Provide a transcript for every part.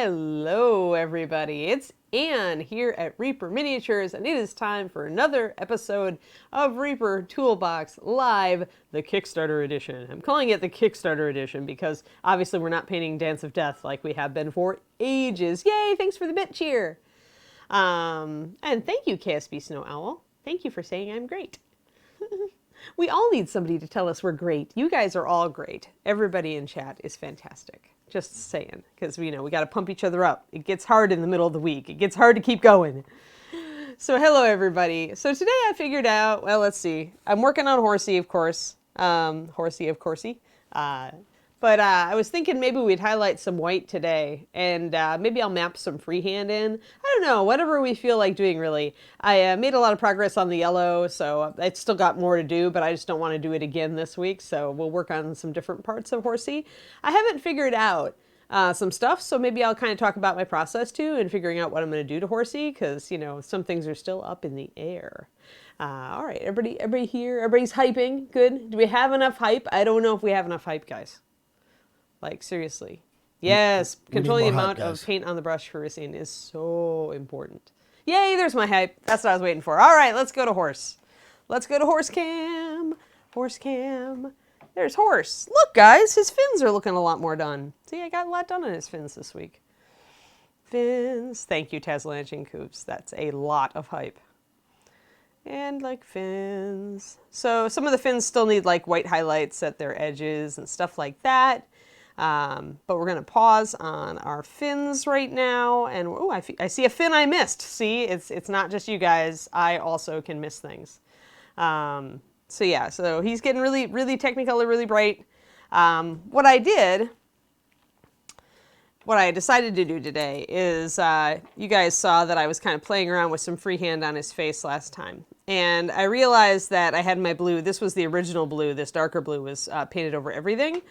Hello everybody, it's Anne here at Reaper Miniatures, and it is time for another episode of Reaper ToolBox Live, the Kickstarter edition. I'm calling it the Kickstarter edition because obviously we're not painting Dance of Death like we have been for ages. Yay, thanks for the bit cheer! And thank you, KSB Snow Owl. Thank you for saying I'm great. We all need somebody to tell us we're great. You guys are all great. Everybody in chat is fantastic. Just saying, because we got to pump each other up. It gets hard in the middle of the week. It gets hard to keep going. So hello everybody. So today I figured out, well, let's see. I'm working on Horsey, of course. Horsey, of coursey. But I was thinking maybe we'd highlight some white today, and maybe I'll map some freehand in. I don't know, whatever we feel like doing, really. I made a lot of progress on the yellow, so I still got more to do, but I just don't want to do it again this week, so we'll work on some different parts of Horsey. I haven't figured out some stuff, so maybe I'll kind of talk about my process too, and figuring out what I'm going to do to Horsey, because, some things are still up in the air. All right, everybody here? Everybody's hyping? Good. Do we have enough hype? I don't know if we have enough hype, guys. Like, seriously. Yes, controlling the amount of paint on the brush for Racine is so important. Yay, there's my hype. That's what I was waiting for. All right, let's go to Horse. Let's go to Horse Cam. Horse Cam. There's Horse. Look, guys, his fins are looking a lot more done. See, I got a lot done on his fins this week. Fins. Thank you, Taslanching Coops. That's a lot of hype. And like fins. So some of the fins still need like white highlights at their edges and stuff like that. But we're going to pause on our fins right now, and oh, I see a fin I missed. See, it's not just you guys. I also can miss things. So yeah, so he's getting really, really technicolor, really bright. What I decided to do today is, you guys saw that I was kind of playing around with some freehand on his face last time. And I realized that I had my blue, this was the original blue, this darker blue was painted over everything.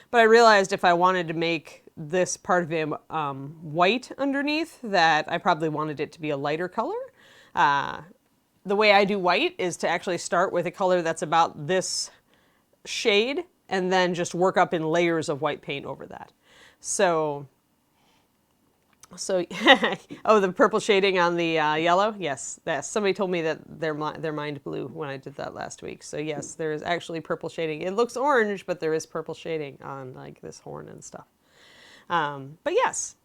But I realized if I wanted to make this part of him white underneath, that I probably wanted it to be a lighter color. The way I do white is to actually start with a color that's about this shade and then just work up in layers of white paint over that. So oh, the purple shading on the yellow? Yes, somebody told me that they're mind blue when I did that last week. So yes, there is actually purple shading. It looks orange, but there is purple shading on like this horn and stuff. But yes.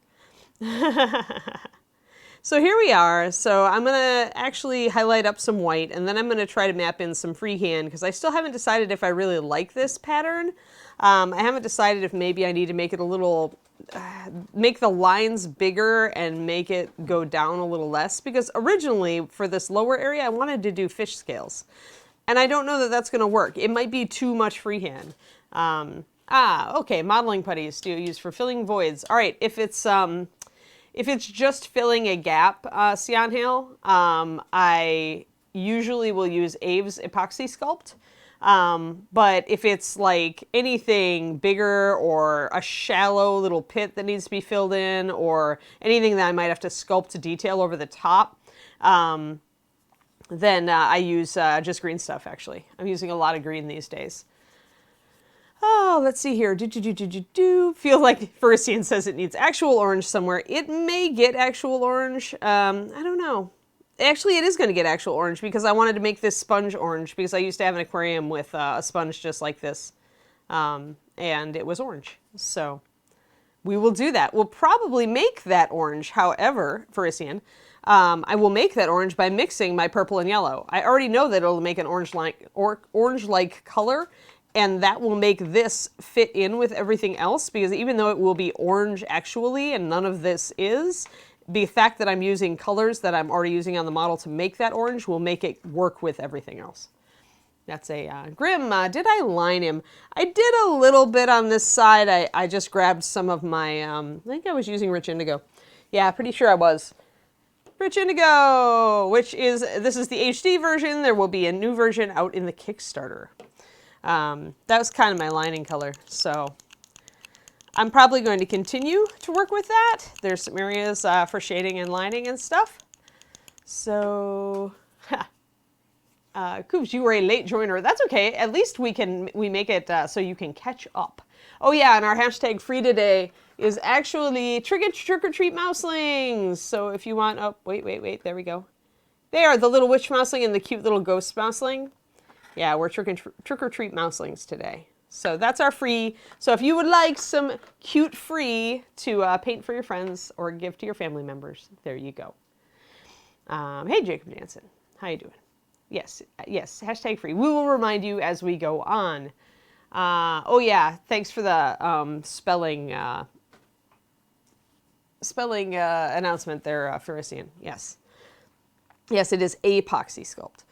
So here we are. So I'm going to actually highlight up some white, and then I'm going to try to map in some freehand, because I still haven't decided if I really like this pattern. I haven't decided if maybe I need to make it a little... make the lines bigger and make it go down a little less, because originally for this lower area I wanted to do fish scales, and I don't know that that's going to work. It might be too much freehand. Okay, modeling putties to use for filling voids. All right, if it's just filling a gap, Cianhail, I usually will use Abe's epoxy sculpt. But if it's like anything bigger or a shallow little pit that needs to be filled in, or anything that I might have to sculpt to detail over the top, then I use just green stuff, actually. I'm using a lot of green these days. Oh, let's see here. Feel like Ferguson says it needs actual orange somewhere. It may get actual orange. I don't know. Actually, it is going to get actual orange, because I wanted to make this sponge orange, because I used to have an aquarium with a sponge just like this, and it was orange. So we will do that. We'll probably make that orange, however, Ferguson, I will make that orange by mixing my purple and yellow. I already know that it'll make an orange-like color, and that will make this fit in with everything else, because even though it will be orange actually and none of this is, the fact that I'm using colors that I'm already using on the model to make that orange will make it work with everything else. That's a Grim. Did I line him? I did a little bit on this side. I just grabbed some of my, I think I was using Rich Indigo. Yeah, pretty sure I was. Rich Indigo, this is the HD version. There will be a new version out in the Kickstarter. That was kind of my lining color, so I'm probably going to continue to work with that. There's some areas for shading and lining and stuff. So, Coops, you were a late joiner. That's okay. At least we make it so you can catch up. Oh yeah, and our hashtag free today is actually trick or treat mouselings. So if you want, oh wait, there we go. They are the little witch mousling and the cute little ghost mousling. Yeah, we're trick or treat mouselings today. So that's our free. So if you would like some cute free to paint for your friends or give to your family members, there you go. Hey Jacob Jansen, how you doing? Yes, hashtag free. We will remind you as we go on. Oh yeah, thanks for the spelling announcement there, Ferrician. Yes, it is epoxy sculpt.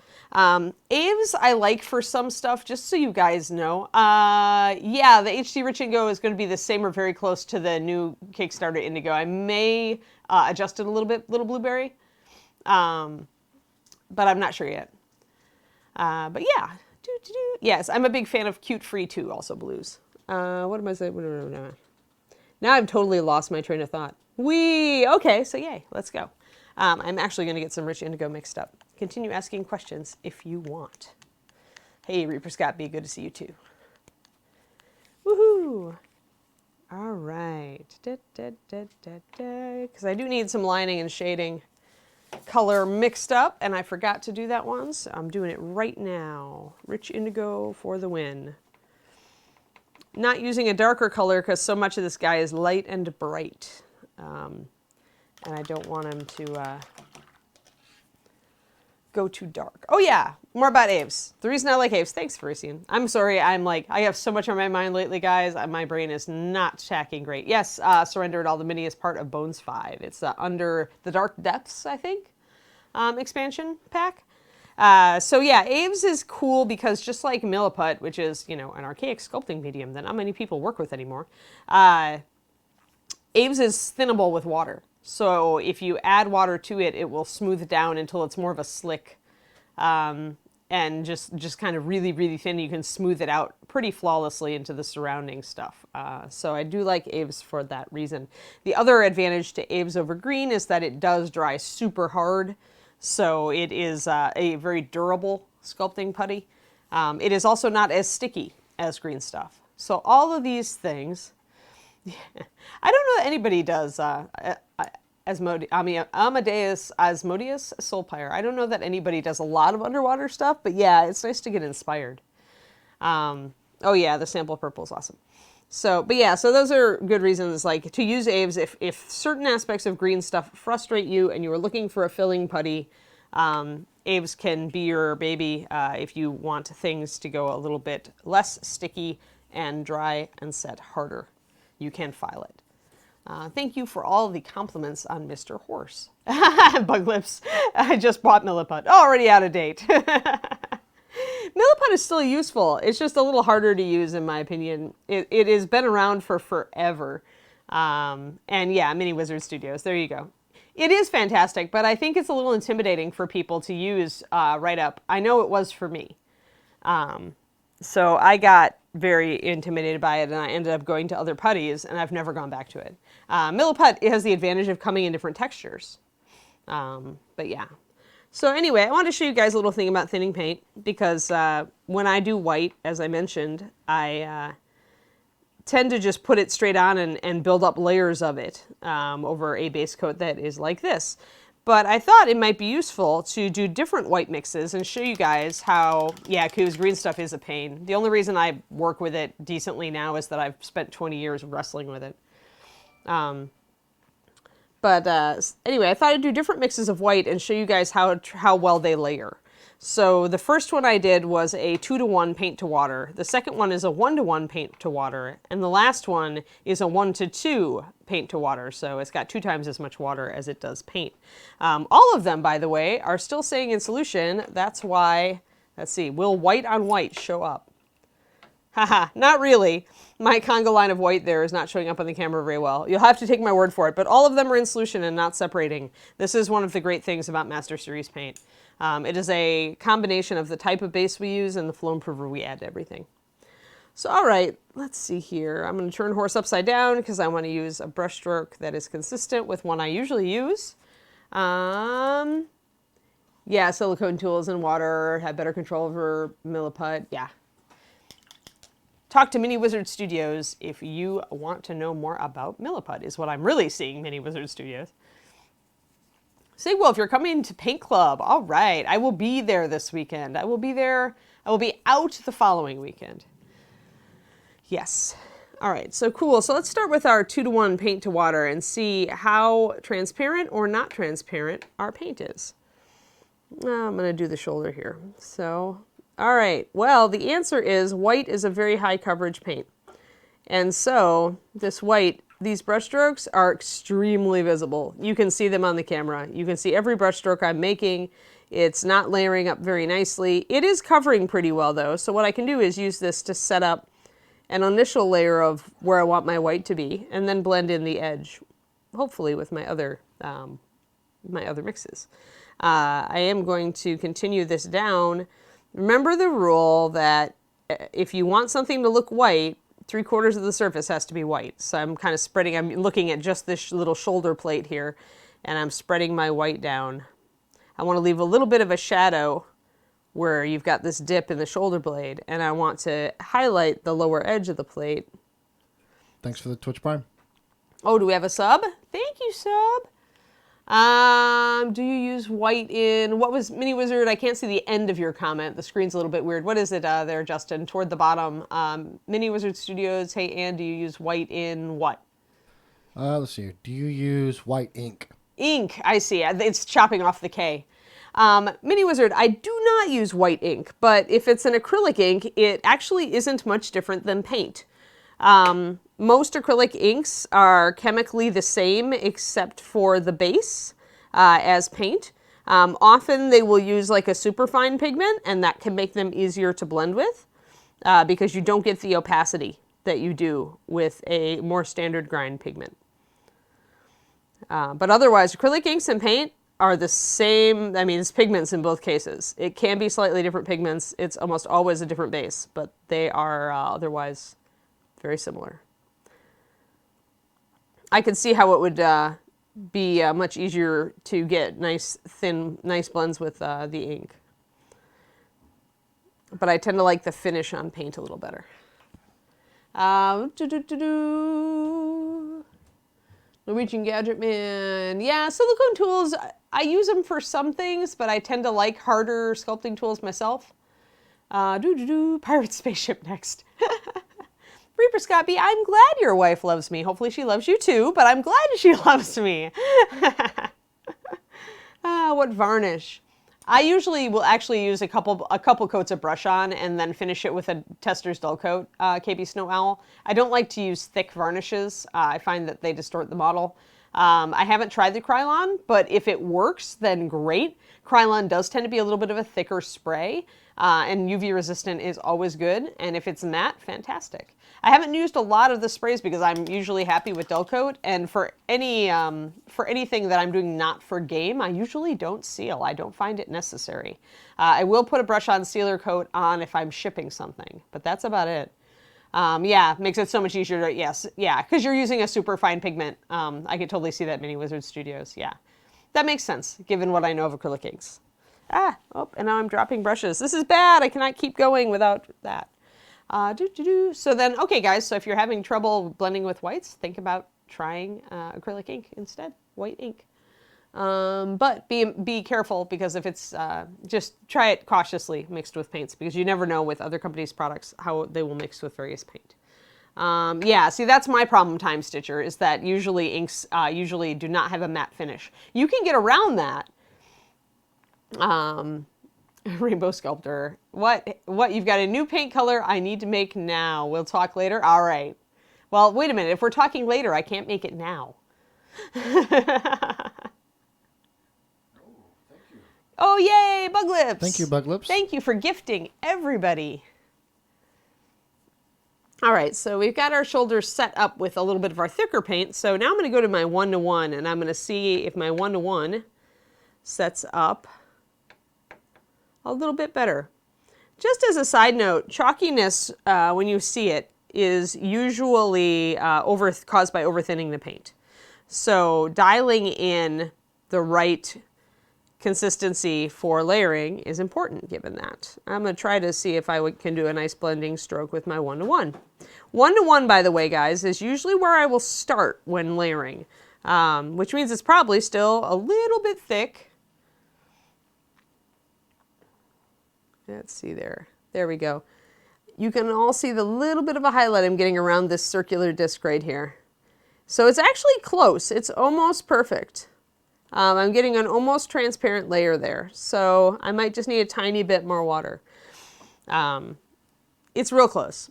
Aves I like for some stuff, just so you guys know. Yeah, the HD Rich Indigo is going to be the same or very close to the new Kickstarter Indigo. I may adjust it a little bit, Little Blueberry, but I'm not sure yet. But yeah, yes, I'm a big fan of cute free too, also blues. What am I saying? No. Now I've totally lost my train of thought. Okay, so yay, let's go. I'm actually going to get some Rich Indigo mixed up. Continue asking questions if you want. Hey, Reaper Scott B, good to see you too. Woohoo! All right. Because I do need some lining and shading color mixed up, and I forgot to do that one, so I'm doing it right now. Rich Indigo for the win. Not using a darker color because so much of this guy is light and bright. And I don't want him to go too dark. Oh yeah, more about Aves. The reason I like Aves, thanks Ferrician. I'm sorry, I have so much on my mind lately, guys. My brain is not tracking great. Yes, Surrendered All the Mini is part of Bones 5. It's under the Dark Depths, I think, expansion pack. So yeah, Aves is cool because just like Milliput, which is, an archaic sculpting medium that not many people work with anymore, Aves is thinnable with water. So if you add water to it, it will smooth down until it's more of a slick, and just kind of really, really thin. You can smooth it out pretty flawlessly into the surrounding stuff. So I do like Aves for that reason. The other advantage to Aves over green is that it does dry super hard. So it is a very durable sculpting putty. It is also not as sticky as green stuff. So all of these things, I don't know that anybody does Amadeus Asmodeus Soulpire. I don't know that anybody does a lot of underwater stuff, but yeah, it's nice to get inspired. Oh yeah, the sample purple is awesome. So, but yeah, so those are good reasons, like, to use Aves if certain aspects of green stuff frustrate you and you are looking for a filling putty. Aves can be your baby if you want things to go a little bit less sticky and dry and set harder. You can file it. Thank you for all the compliments on Mr. Horse. Bug Lips. I just bought Milliput. Already out of date. Milliput is still useful. It's just a little harder to use, in my opinion. It has been around for forever. And yeah, Mini Wizard Studios. There you go. It is fantastic, but I think it's a little intimidating for people to use right up. I know it was for me. So I got very intimidated by it, and I ended up going to other putties, and I've never gone back to it. Milliput has the advantage of coming in different textures. But yeah. So anyway, I wanted to show you guys a little thing about thinning paint, because when I do white, as I mentioned, I tend to just put it straight on and build up layers of it over a base coat that is like this. But I thought it might be useful to do different white mixes and show you guys how, yeah, because green stuff is a pain. The only reason I work with it decently now is that I've spent 20 years wrestling with it. Anyway, I thought I'd do different mixes of white and show you guys how well they layer. So the first one I did was a 2-to-1 paint to water. The second one is a 1-to-1 paint to water. And the last one is a 1-to-2 paint to water. So it's got 2 times as much water as it does paint. All of them, by the way, are still staying in solution. That's why, let's see, will white on white show up? Haha, not really. My conga line of white there is not showing up on the camera very well. You'll have to take my word for it, but all of them are in solution and not separating. This is one of the great things about Master Series paint. It is a combination of the type of base we use and the flow improver we add to everything. So, all right, let's see here. I'm going to turn Horse upside down because I want to use a brush stroke that is consistent with one I usually use. Yeah, silicone tools and water, have better control over milliput. Yeah. Talk to Mini Wizard Studios if you want to know more about milliput, is what I'm really seeing, Mini Wizard Studios. Say, well, if you're coming to Paint Club, all right, I will be there this weekend. I will be there. I will be out the following weekend. Yes. All right, so cool. So let's start with our 2-to-1 paint to water and see how transparent or not transparent our paint is. I'm going to do the shoulder here. So, all right. Well, the answer is white is a very high coverage paint. And so this white, these brush strokes are extremely visible. You can see them on the camera. You can see every brush stroke I'm making. It's not layering up very nicely. It is covering pretty well though. So what I can do is use this to set up an initial layer of where I want my white to be and then blend in the edge, hopefully with my other mixes. I am going to continue this down. Remember the rule that if you want something to look white, 3/4 of the surface has to be white. So I'm kind of spreading, I'm looking at just this little shoulder plate here, and I'm spreading my white down. I want to leave a little bit of a shadow where you've got this dip in the shoulder blade, and I want to highlight the lower edge of the plate. Thanks for the Twitch Prime. Oh, do we have a sub? Thank you, sub. Do you use white in, what was Mini Wizard? I can't see the end of your comment. The screen's a little bit weird. What is it there, Justin? Toward the bottom. Mini Wizard Studios, hey, Ann, do you use white in what? Let's see here. Do you use white ink? Ink, I see. It's chopping off the K. Mini Wizard, I do not use white ink, but if it's an acrylic ink, it actually isn't much different than paint. Most acrylic inks are chemically the same except for the base as paint. Often they will use like a superfine pigment, and that can make them easier to blend with because you don't get the opacity that you do with a more standard grind pigment. But otherwise, acrylic inks and paint are the same. I mean, it's pigments in both cases. It can be slightly different pigments. It's almost always a different base, but they are otherwise very similar. I could see how it would be much easier to get nice, thin, nice blends with the ink. But I tend to like the finish on paint a little better. Norwegian Gadget Man. Yeah, silicone tools, I use them for some things, but I tend to like harder sculpting tools myself. Pirate spaceship next. Reaper Scott B, I'm glad your wife loves me. Hopefully she loves you too, but I'm glad she loves me. What varnish? I usually will actually use a couple coats of brush on and then finish it with a Tester's Dull Coat, KB Snow Owl. I don't like to use thick varnishes. I find that they distort the model. I haven't tried the Krylon, but if it works, then great. Krylon does tend to be a little bit of a thicker spray, and UV resistant is always good. And if it's matte, fantastic. I haven't used a lot of the sprays because I'm usually happy with Dull Coat, and for anything that I'm doing not for game, I usually don't seal. I don't find it necessary. I will put a brush on sealer coat on if I'm shipping something, but that's about it. Yeah, makes it so much easier to, yes, yeah, because you're using a super fine pigment. I could totally see that, Mini Wizard Studios, yeah. That makes sense, given what I know of acrylic inks. And now I'm dropping brushes. This is bad, I cannot keep going without that. So then, okay guys, so if you're having trouble blending with whites, think about trying acrylic ink instead, white ink. But be careful, because if it's, just try it cautiously mixed with paints, because you never know with other companies' products how they will mix with various paint. Yeah, see, that's my problem, Time Stitcher, is that usually inks usually do not have a matte finish. You can get around that. Rainbow Sculptor. What? You've got a new paint color I need to make now. We'll talk later? All right. Well, wait a minute. If we're talking later, I can't make it now. Oh, yay, Buglips. Thank you, Buglips. Thank you for gifting everybody. All right, so we've got our shoulders set up with a little bit of our thicker paint. So now I'm going to go to my 1-to-1, and I'm going to see if my 1-to-1 sets up a little bit better. Just as a side note, chalkiness, when you see it, is usually caused by overthinning the paint. So dialing in the right consistency for layering is important given that. I'm going to try to see if I can do a nice blending stroke with my 1-to-1. 1-to-1, by the way, guys, is usually where I will start when layering, which means it's probably still a little bit thick. Let's see there. There we go. You can all see the little bit of a highlight I'm getting around this circular disc right here. So it's actually close. It's almost perfect. I'm getting an almost transparent layer there. So I might just need a tiny bit more water. It's real close.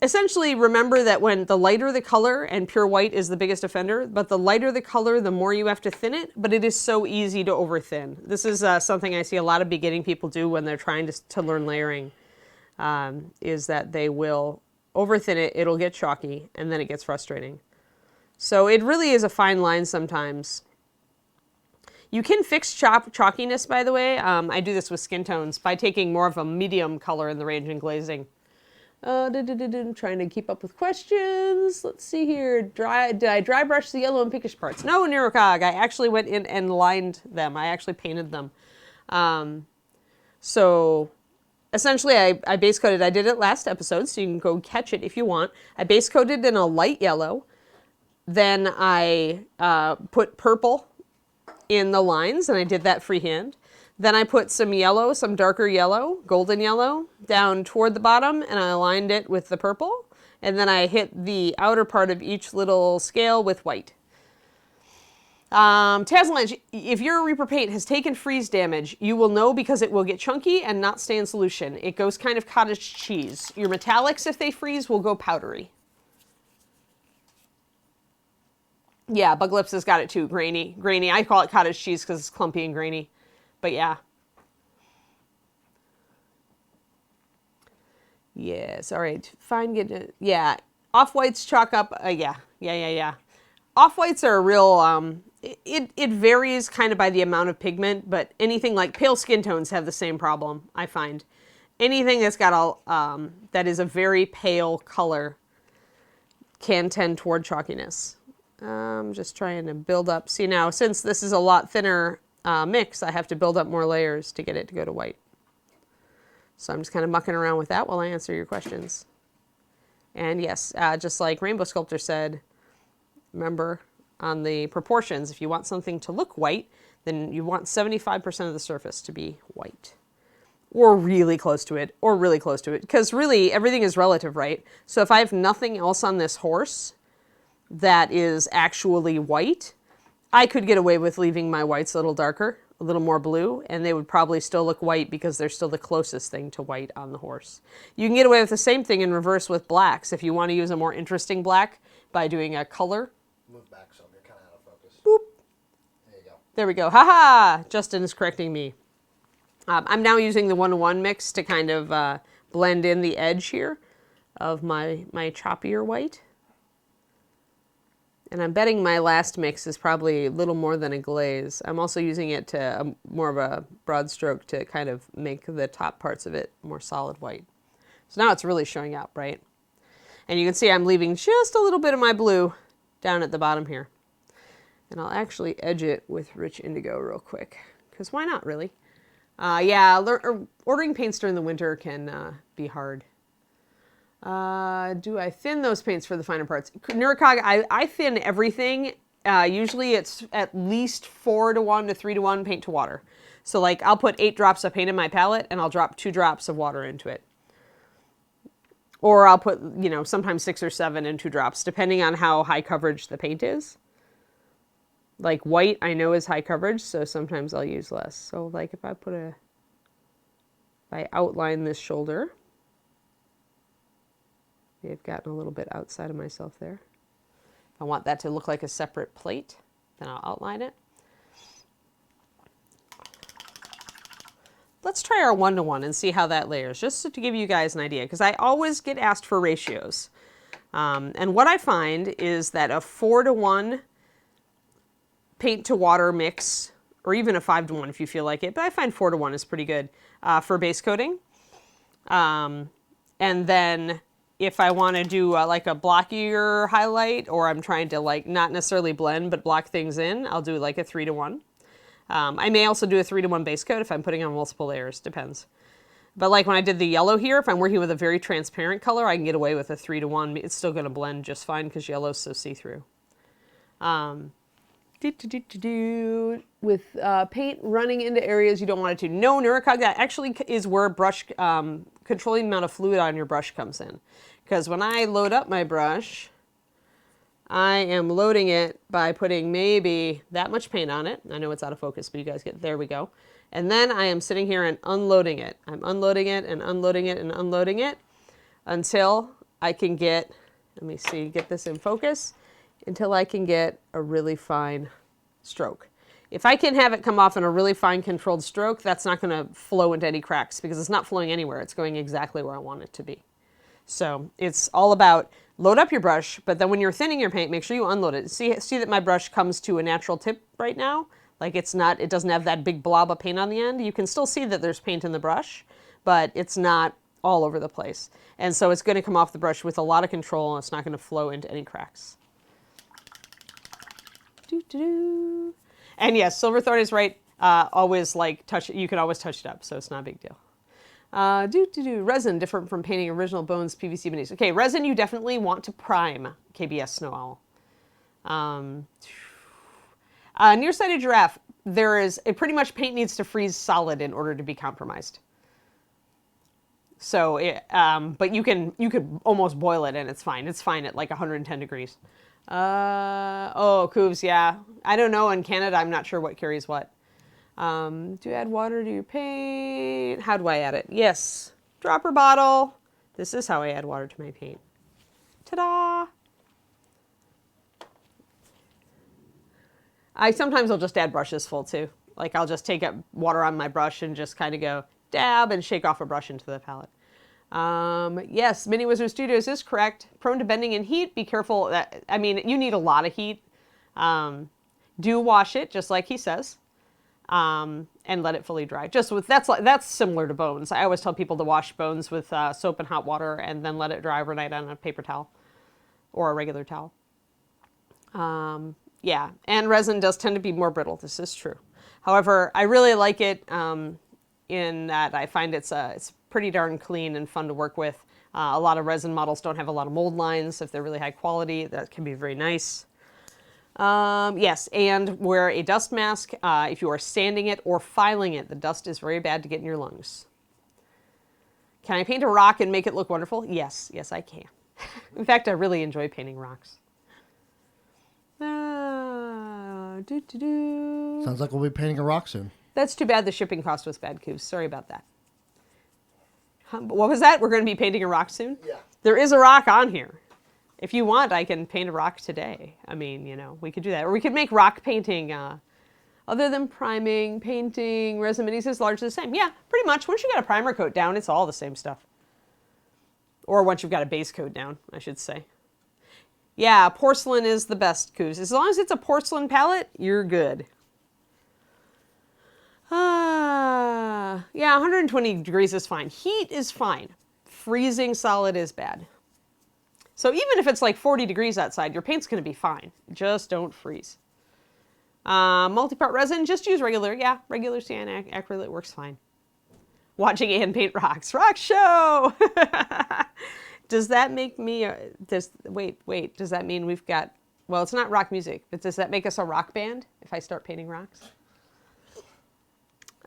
Essentially, remember that when the lighter the color, and pure white is the biggest offender, but the lighter the color, the more you have to thin it, but it is so easy to over thin. This is something I see a lot of beginning people do when they're trying to learn layering, is that they will over thin it, it'll get chalky, and then it gets frustrating. So it really is a fine line sometimes. You can fix chalkiness, by the way. I do this with skin tones by taking more of a medium color in the range and glazing. I'm trying to keep up with questions. Let's see here. Did I dry brush the yellow and pinkish parts? No, Neurocog. I actually went in and lined them. I actually painted them. So essentially, I base coated. I did it last episode, so you can go catch it if you want. I base coated in a light yellow. Then I put purple in the lines, and I did that freehand. Then I put some yellow, some darker yellow, golden yellow, down toward the bottom, and I aligned it with the purple. And then I hit the outer part of each little scale with white. Tazlange, if your Reaper paint has taken freeze damage, you will know because it will get chunky and not stay in solution. It goes kind of cottage cheese. Your metallics, if they freeze, will go powdery. Yeah, Bug Lips has got it too, grainy. Grainy, I call it cottage cheese because it's clumpy and grainy. But yeah. Yes, all right, fine, get it. Yeah, off-whites chalk up, yeah. Off-whites are a real, it varies kind of by the amount of pigment, but anything like pale skin tones have the same problem, I find. Anything that's got a, that is a very pale color can tend toward chalkiness. I'm just trying to build up. See now, since this is a lot thinner mix, I have to build up more layers to get it to go to white. So I'm just kind of mucking around with that while I answer your questions. And yes, just like Rainbow Sculptor said, remember on the proportions, if you want something to look white, then you want 75% of the surface to be white. Or really close to it, or really close to it. Because really, everything is relative, right? So if I have nothing else on this horse that is actually white, I could get away with leaving my whites a little darker, a little more blue, and they would probably still look white because they're still the closest thing to white on the horse. You can get away with the same thing in reverse with blacks if you want to use a more interesting black by doing a color. Move back some, you're kind of out of focus. Boop. There you go. There we go. Haha! Justin is correcting me. I'm now using the 1-to-1 mix to kind of blend in the edge here of my choppier white. And I'm betting my last mix is probably a little more than a glaze. I'm also using it to more of a broad stroke to kind of make the top parts of it more solid white. So now it's really showing up, right? And you can see I'm leaving just a little bit of my blue down at the bottom here. And I'll actually edge it with rich indigo real quick, because why not, really? Yeah, ordering paints during the winter can be hard. Do I thin those paints for the finer parts? Neurocog, I thin everything. Usually it's at least 4-to-1 to 3-to-1 paint to water. So like I'll put 8 drops of paint in my palette and I'll drop 2 drops of water into it. Or I'll put, you know, sometimes 6 or 7 and 2 drops, depending on how high coverage the paint is. Like white I know is high coverage, so sometimes I'll use less. So like if I outline this shoulder, I've gotten a little bit outside of myself there. If I want that to look like a separate plate, then I'll outline it. Let's try our 1-to-1 and see how that layers, just to give you guys an idea, because I always get asked for ratios. And what I find is that a 4-to-1 paint to water mix, or even a 5-to-1 if you feel like it, but I find 4-to-1 is pretty good for base coating. And then if I want to do like a blockier highlight, or I'm trying to like not necessarily blend but block things in, I'll do like a 3-to-1. I may also do a 3-to-1 base coat if I'm putting on multiple layers, depends. But like when I did the yellow here, if I'm working with a very transparent color, I can get away with a 3-to-1. It's still going to blend just fine because yellow's so see-through. With paint running into areas you don't want it to. No, Neurocog, that actually is where brush, controlling the amount of fluid on your brush comes in. Because when I load up my brush, I am loading it by putting maybe that much paint on it. I know it's out of focus, but you guys get, there we go. And then I am sitting here and unloading it. I'm unloading it and unloading it and unloading it until I can get, let me see, get this in focus, until I can get a really fine stroke. If I can have it come off in a really fine controlled stroke, that's not going to flow into any cracks because it's not flowing anywhere. It's going exactly where I want it to be. So it's all about load up your brush, but then when you're thinning your paint, make sure you unload it. See that my brush comes to a natural tip right now? Like it's not, it doesn't have that big blob of paint on the end. You can still see that there's paint in the brush, but it's not all over the place. And so it's going to come off the brush with a lot of control and it's not going to flow into any cracks. And yes, Silverthorn is right. Always like touch it. You can always touch it up, so it's not a big deal. Resin, different from painting original bones, PVC beneath. Okay, resin you definitely want to prime, KBS Snow Owl. Nearsighted giraffe, pretty much paint needs to freeze solid in order to be compromised. So, but you could almost boil it and it's fine. It's fine at like 110 degrees. Oh, Coobs, yeah. I don't know, in Canada, I'm not sure what carries what. Do you add water to your paint? How do I add it? Yes. Dropper bottle. This is how I add water to my paint. Ta-da! Sometimes I'll just add brushes full too. Like I'll just take up water on my brush and just kind of go dab and shake off a brush into the palette. Yes, Mini Wizard Studios is correct. Prone to bending in heat. Be careful. I mean, you need a lot of heat. Do wash it, just like he says. And let it fully dry. That's similar to bones. I always tell people to wash bones with soap and hot water and then let it dry overnight on a paper towel or a regular towel. Yeah, and resin does tend to be more brittle. This is true. However, I really like it in that I find it's pretty darn clean and fun to work with. A lot of resin models don't have a lot of mold lines. If they're really high quality, that can be very nice. Yes, and wear a dust mask if you are sanding it or filing it. The dust is very bad to get in your lungs. Can I paint a rock and make it look wonderful? Yes, yes I can. In fact, I really enjoy painting rocks. Sounds like we'll be painting a rock soon. That's too bad the shipping cost was bad, Coos. Sorry about that. What was that? We're going to be painting a rock soon? Yeah. There is a rock on here. If you want, I can paint a rock today. I mean, you know, we could do that. Or we could make rock painting, other than priming, painting, resin minis is largely the same. Yeah, pretty much. Once you got a primer coat down, it's all the same stuff. Or once you've got a base coat down, I should say. Yeah, porcelain is the best, Coos. As long as it's a porcelain palette, you're good. Yeah, 120 degrees is fine. Heat is fine. Freezing solid is bad. So even if it's like 40 degrees outside, your paint's going to be fine. Just don't freeze. Multi-part resin, just use regular. Yeah, regular cyan acrylic works fine. Watching Ann paint rocks. Rock show! Does that make me, wait, does that mean we've got, well, it's not rock music, but does that make us a rock band if I start painting rocks?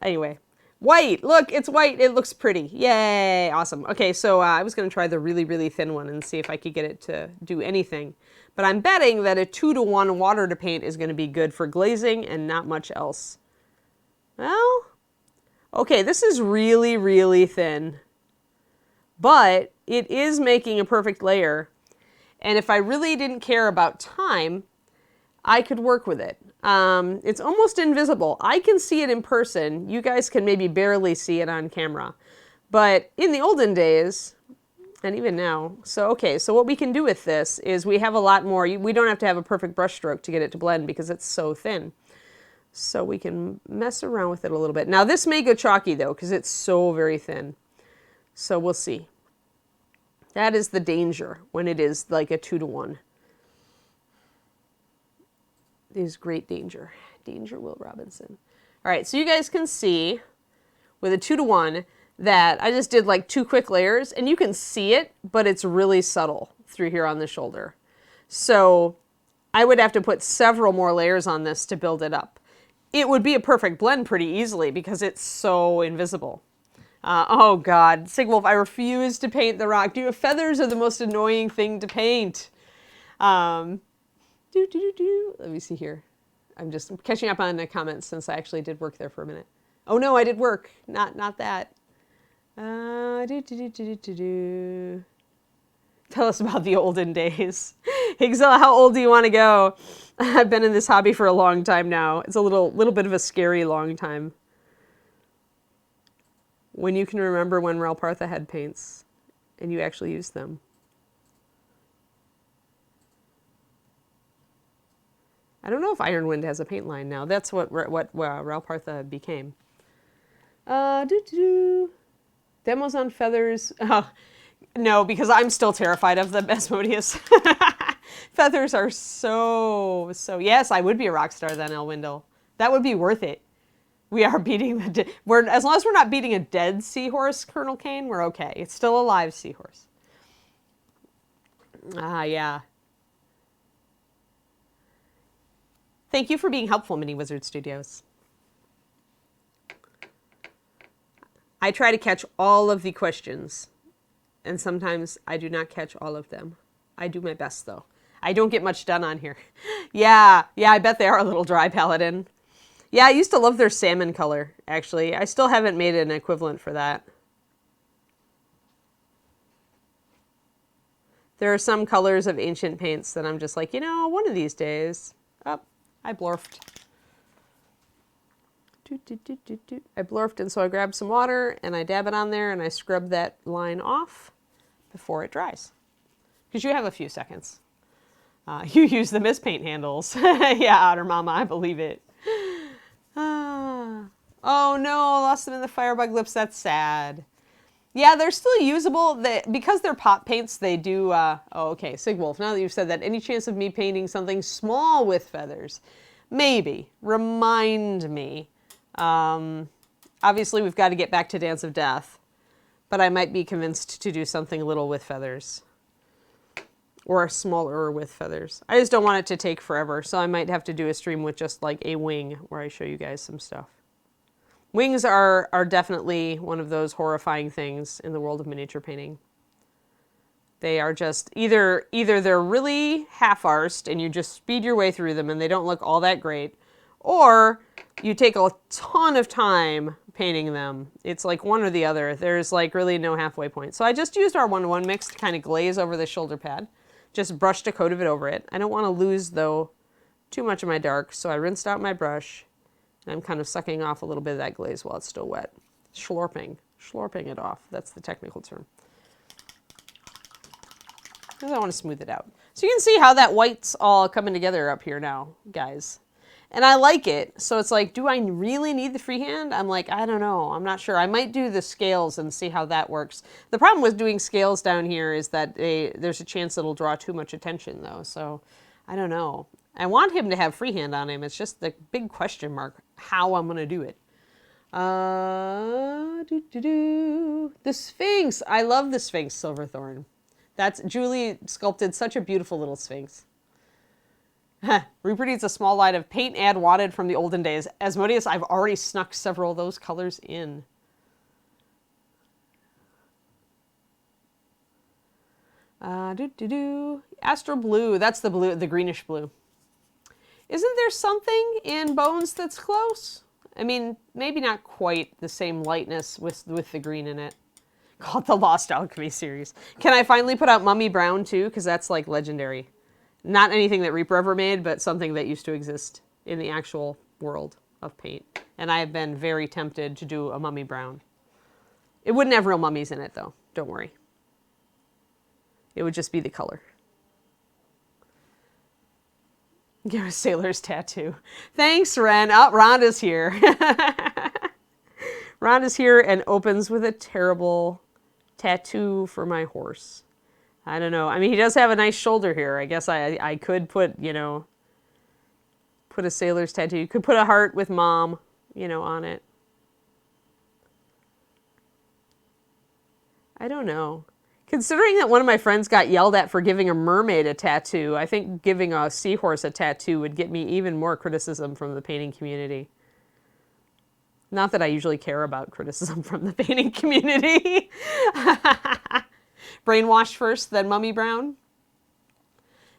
Anyway, white, look, it's white, it looks pretty. Yay, awesome. Okay, so I was going to try the really, really thin one and see if I could get it to do anything. But I'm betting that a 2-to-1 water to paint is going to be good for glazing and not much else. Well, okay, this is really, really thin. But it is making a perfect layer. And if I really didn't care about time, I could work with it. It's almost invisible. I can see it in person. You guys can maybe barely see it on camera. But in the olden days, and even now, so what we can do with this is we have a lot more. We don't have to have a perfect brush stroke to get it to blend because it's so thin. So we can mess around with it a little bit. Now this may go chalky though because it's so very thin. So we'll see. That is the danger when it is like a 2-to-1. It is great danger. Danger, Will Robinson. All right, so you guys can see with a 2-to-1 that I just did like 2 quick layers, and you can see it, but it's really subtle through here on the shoulder. So I would have to put several more layers on this to build it up. It would be a perfect blend pretty easily because it's so invisible. Oh God, Sigwolf, I refuse to paint the rock. Dude, feathers are the most annoying thing to paint. Let me see here. I'm just catching up on the comments since I actually did work there for a minute. Oh no, I did work, not that. Tell us about the olden days. Higzilla, how old do you want to go? I've been in this hobby for a long time now. It's a little bit of a scary long time. When you can remember when Ralpartha had paints and you actually used them. I don't know if Ironwind has a paint line now. That's what Ralpartha became. Demos on feathers. Oh, no, because I'm still terrified of them, Asmodeus. Feathers are so... Yes, I would be a rock star then, Elwindle. That would be worth it. We are beating the... as long as we're not beating a dead seahorse, Colonel Kane, we're okay. It's still a live seahorse. Yeah. Thank you for being helpful, Mini Wizard Studios. I try to catch all of the questions, and sometimes I do not catch all of them. I do my best, though. I don't get much done on here. Yeah, I bet they are a little dry, Paladin. Yeah, I used to love their salmon color, actually. I still haven't made an equivalent for that. There are some colors of ancient paints that I'm just like, you know, one of these days. Oh, I blurfed. I blurfed, and so I grabbed some water, and I dab it on there, and I scrub that line off before it dries. Because you have a few seconds. You use them as paint handles. Yeah, Otter Mama, I believe it. Oh no, lost them in the firebug lips. That's sad. Yeah, they're still usable. Because they're pop paints, they do... oh, okay, Sigwolf, now that you've said that, any chance of me painting something small with feathers? Maybe. Remind me. Obviously, we've got to get back to Dance of Death, but I might be convinced to do something little with feathers. Or smaller with feathers. I just don't want it to take forever, so I might have to do a stream with just like a wing where I show you guys some stuff. Wings are definitely one of those horrifying things in the world of miniature painting. They are just either they're really half-arsed and you just speed your way through them and they don't look all that great, or you take a ton of time painting them. It's like one or the other. There's like really no halfway point. So I just used our 1-to-1 mix to kind of glaze over the shoulder pad. Just brushed a coat of it over it. I don't want to lose, though, too much of my dark, so I rinsed out my brush, and I'm kind of sucking off a little bit of that glaze while it's still wet. Schlorping it off. That's the technical term. Because I want to smooth it out. So you can see how that white's all coming together up here now, guys. And I like it. So it's like, do I really need the freehand? I'm like, I don't know. I'm not sure. I might do the scales and see how that works. The problem with doing scales down here is that there's a chance it'll draw too much attention, though. So I don't know. I want him to have freehand on him. It's just the big question mark how I'm going to do it. The Sphinx. I love the Sphinx, Silverthorn. Julie sculpted such a beautiful little Sphinx. Rupert needs a small line of paint ad wanted from the olden days. Asmodeus, I've already snuck several of those colors in. Astral blue. That's the blue, the greenish blue. Isn't there something in Bones that's close? I mean, maybe not quite the same lightness with the green in it. Called the Lost Alchemy series. Can I finally put out Mummy Brown too? Because that's like legendary. Not anything that Reaper ever made, but something that used to exist in the actual world of paint. And I have been very tempted to do a Mummy Brown. It wouldn't have real mummies in it, though. Don't worry. It would just be the color. Give a sailor's tattoo. Thanks, Ren. Oh, Rhonda's here. Rhonda's here and opens with a terrible tattoo for my horse. I don't know. I mean, he does have a nice shoulder here. I guess I could put, you know, put a sailor's tattoo. You could put a heart with mom you know, on it. I don't know. Considering that one of my friends got yelled at for giving a mermaid a tattoo, I think giving a seahorse a tattoo would get me even more criticism from the painting community. Not that I usually care about criticism from the painting community. Brainwashed first, then Mummy Brown?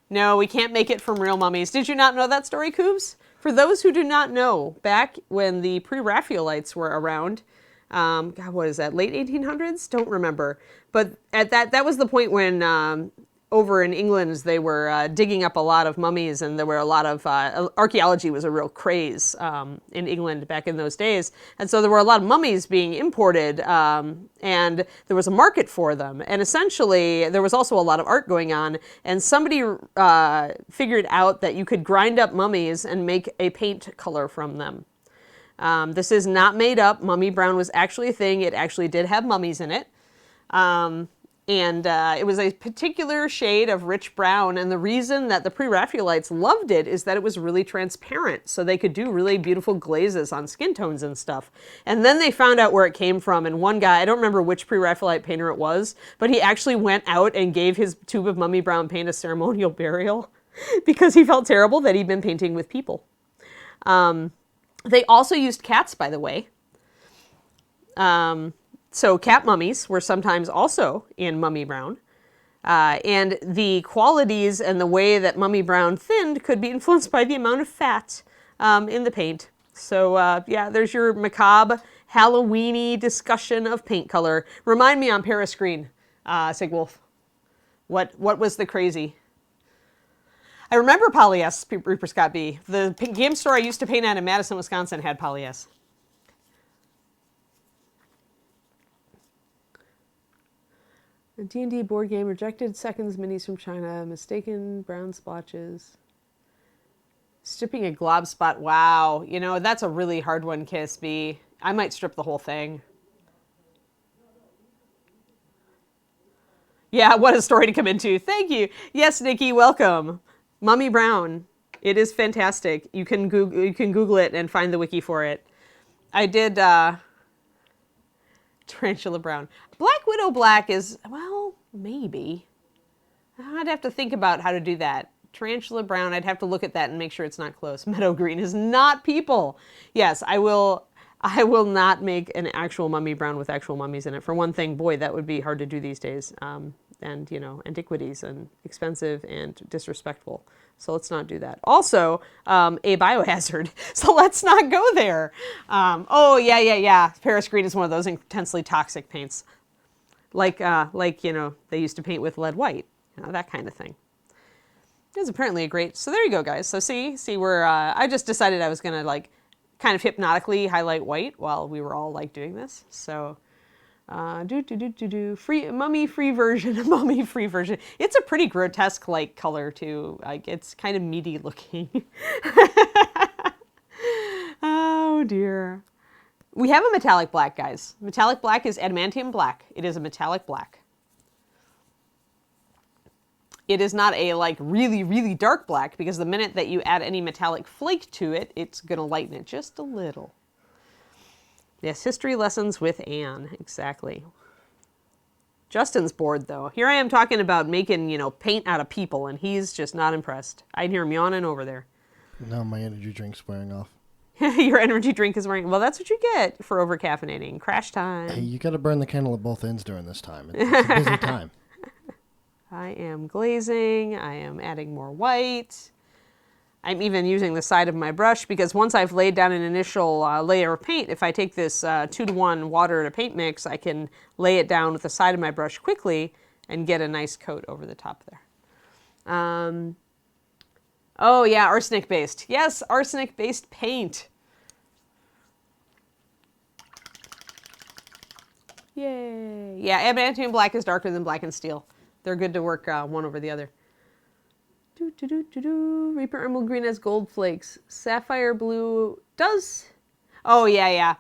No, we can't make it from real mummies. Did you not know that story, Coobs? For those who do not know, back when the pre-Raphaelites were around, God, what is that, late 1800s? Don't remember. But at that was the point when over in England they were digging up a lot of mummies, and there were a lot of, archaeology was a real craze in England back in those days. And so there were a lot of mummies being imported, and there was a market for them. And essentially there was also a lot of art going on, and somebody figured out that you could grind up mummies and make a paint color from them. This is not made up. Mummy Brown was actually a thing. It actually did have mummies in it. It was a particular shade of rich brown, and the reason that the pre-Raphaelites loved it is that it was really transparent, so they could do really beautiful glazes on skin tones and stuff. And then they found out where it came from, and one guy, I don't remember which pre-Raphaelite painter it was, but he actually went out and gave his tube of Mummy Brown paint a ceremonial burial because he felt terrible that he'd been painting with people. They also used cats, by the way. So cat mummies were sometimes also in Mummy Brown. And the qualities and the way that Mummy Brown thinned could be influenced by the amount of fat in the paint. So yeah, there's your macabre, Halloween-y discussion of paint color. Remind me on Paris Green, Sigwolf. What was the crazy? I remember Poly-S, Reaper Scott B. The game store I used to paint at in Madison, Wisconsin had Poly-S. A D&D board game, rejected seconds minis from China, mistaken brown splotches. Stripping a glob spot, wow. You know, that's a really hard one, Kiss B. I might strip the whole thing. Yeah, what a story to come into. Thank you. Yes, Nikki, welcome. Mummy Brown. It is fantastic. You can Google it and find the wiki for it. I did Tarantula Brown. Black Widow Black is, well, maybe. I'd have to think about how to do that. Tarantula Brown, I'd have to look at that and make sure it's not close. Meadow Green is not people. Yes, I will not make an actual Mummy Brown with actual mummies in it. For one thing, boy, that would be hard to do these days. And, you know, antiquities and expensive and disrespectful. So let's not do that. Also, a biohazard. So let's not go there. Oh, yeah. Paris Green is one of those intensely toxic paints. Like, you know, they used to paint with lead white. You know, that kind of thing. It was apparently a great... So there you go, guys. So see where I just decided I was going to, like, kind of hypnotically highlight white while we were all, like, doing this. So... mummy free version, mummy free version. It's a pretty grotesque like color too. Like it's kind of meaty looking. Oh dear. We have a metallic black, guys. Metallic black is adamantium black. It is a metallic black. It is not a like really, really dark black because the minute that you add any metallic flake to it, it's gonna lighten it just a little. Yes, history lessons with Anne. Exactly. Justin's bored, though. Here I am talking about making, you know, paint out of people, and he's just not impressed. I can hear him yawning over there. No, my energy drink's wearing off. Your energy drink is wearing... Well, that's what you get for over-caffeinating. Crash time. Hey, you got to burn the candle at both ends during this time. It's a busy time. I am glazing. I am adding more white. I'm even using the side of my brush because once I've laid down an initial layer of paint, if I take this 2-to-1 water to paint mix, I can lay it down with the side of my brush quickly and get a nice coat over the top there. Oh yeah, arsenic-based. Yes, arsenic-based paint. Yay. Yeah, adamantium black is darker than black and steel. They're good to work one over the other. Reaper Emerald Green has gold flakes. Sapphire Blue does... Oh, yeah.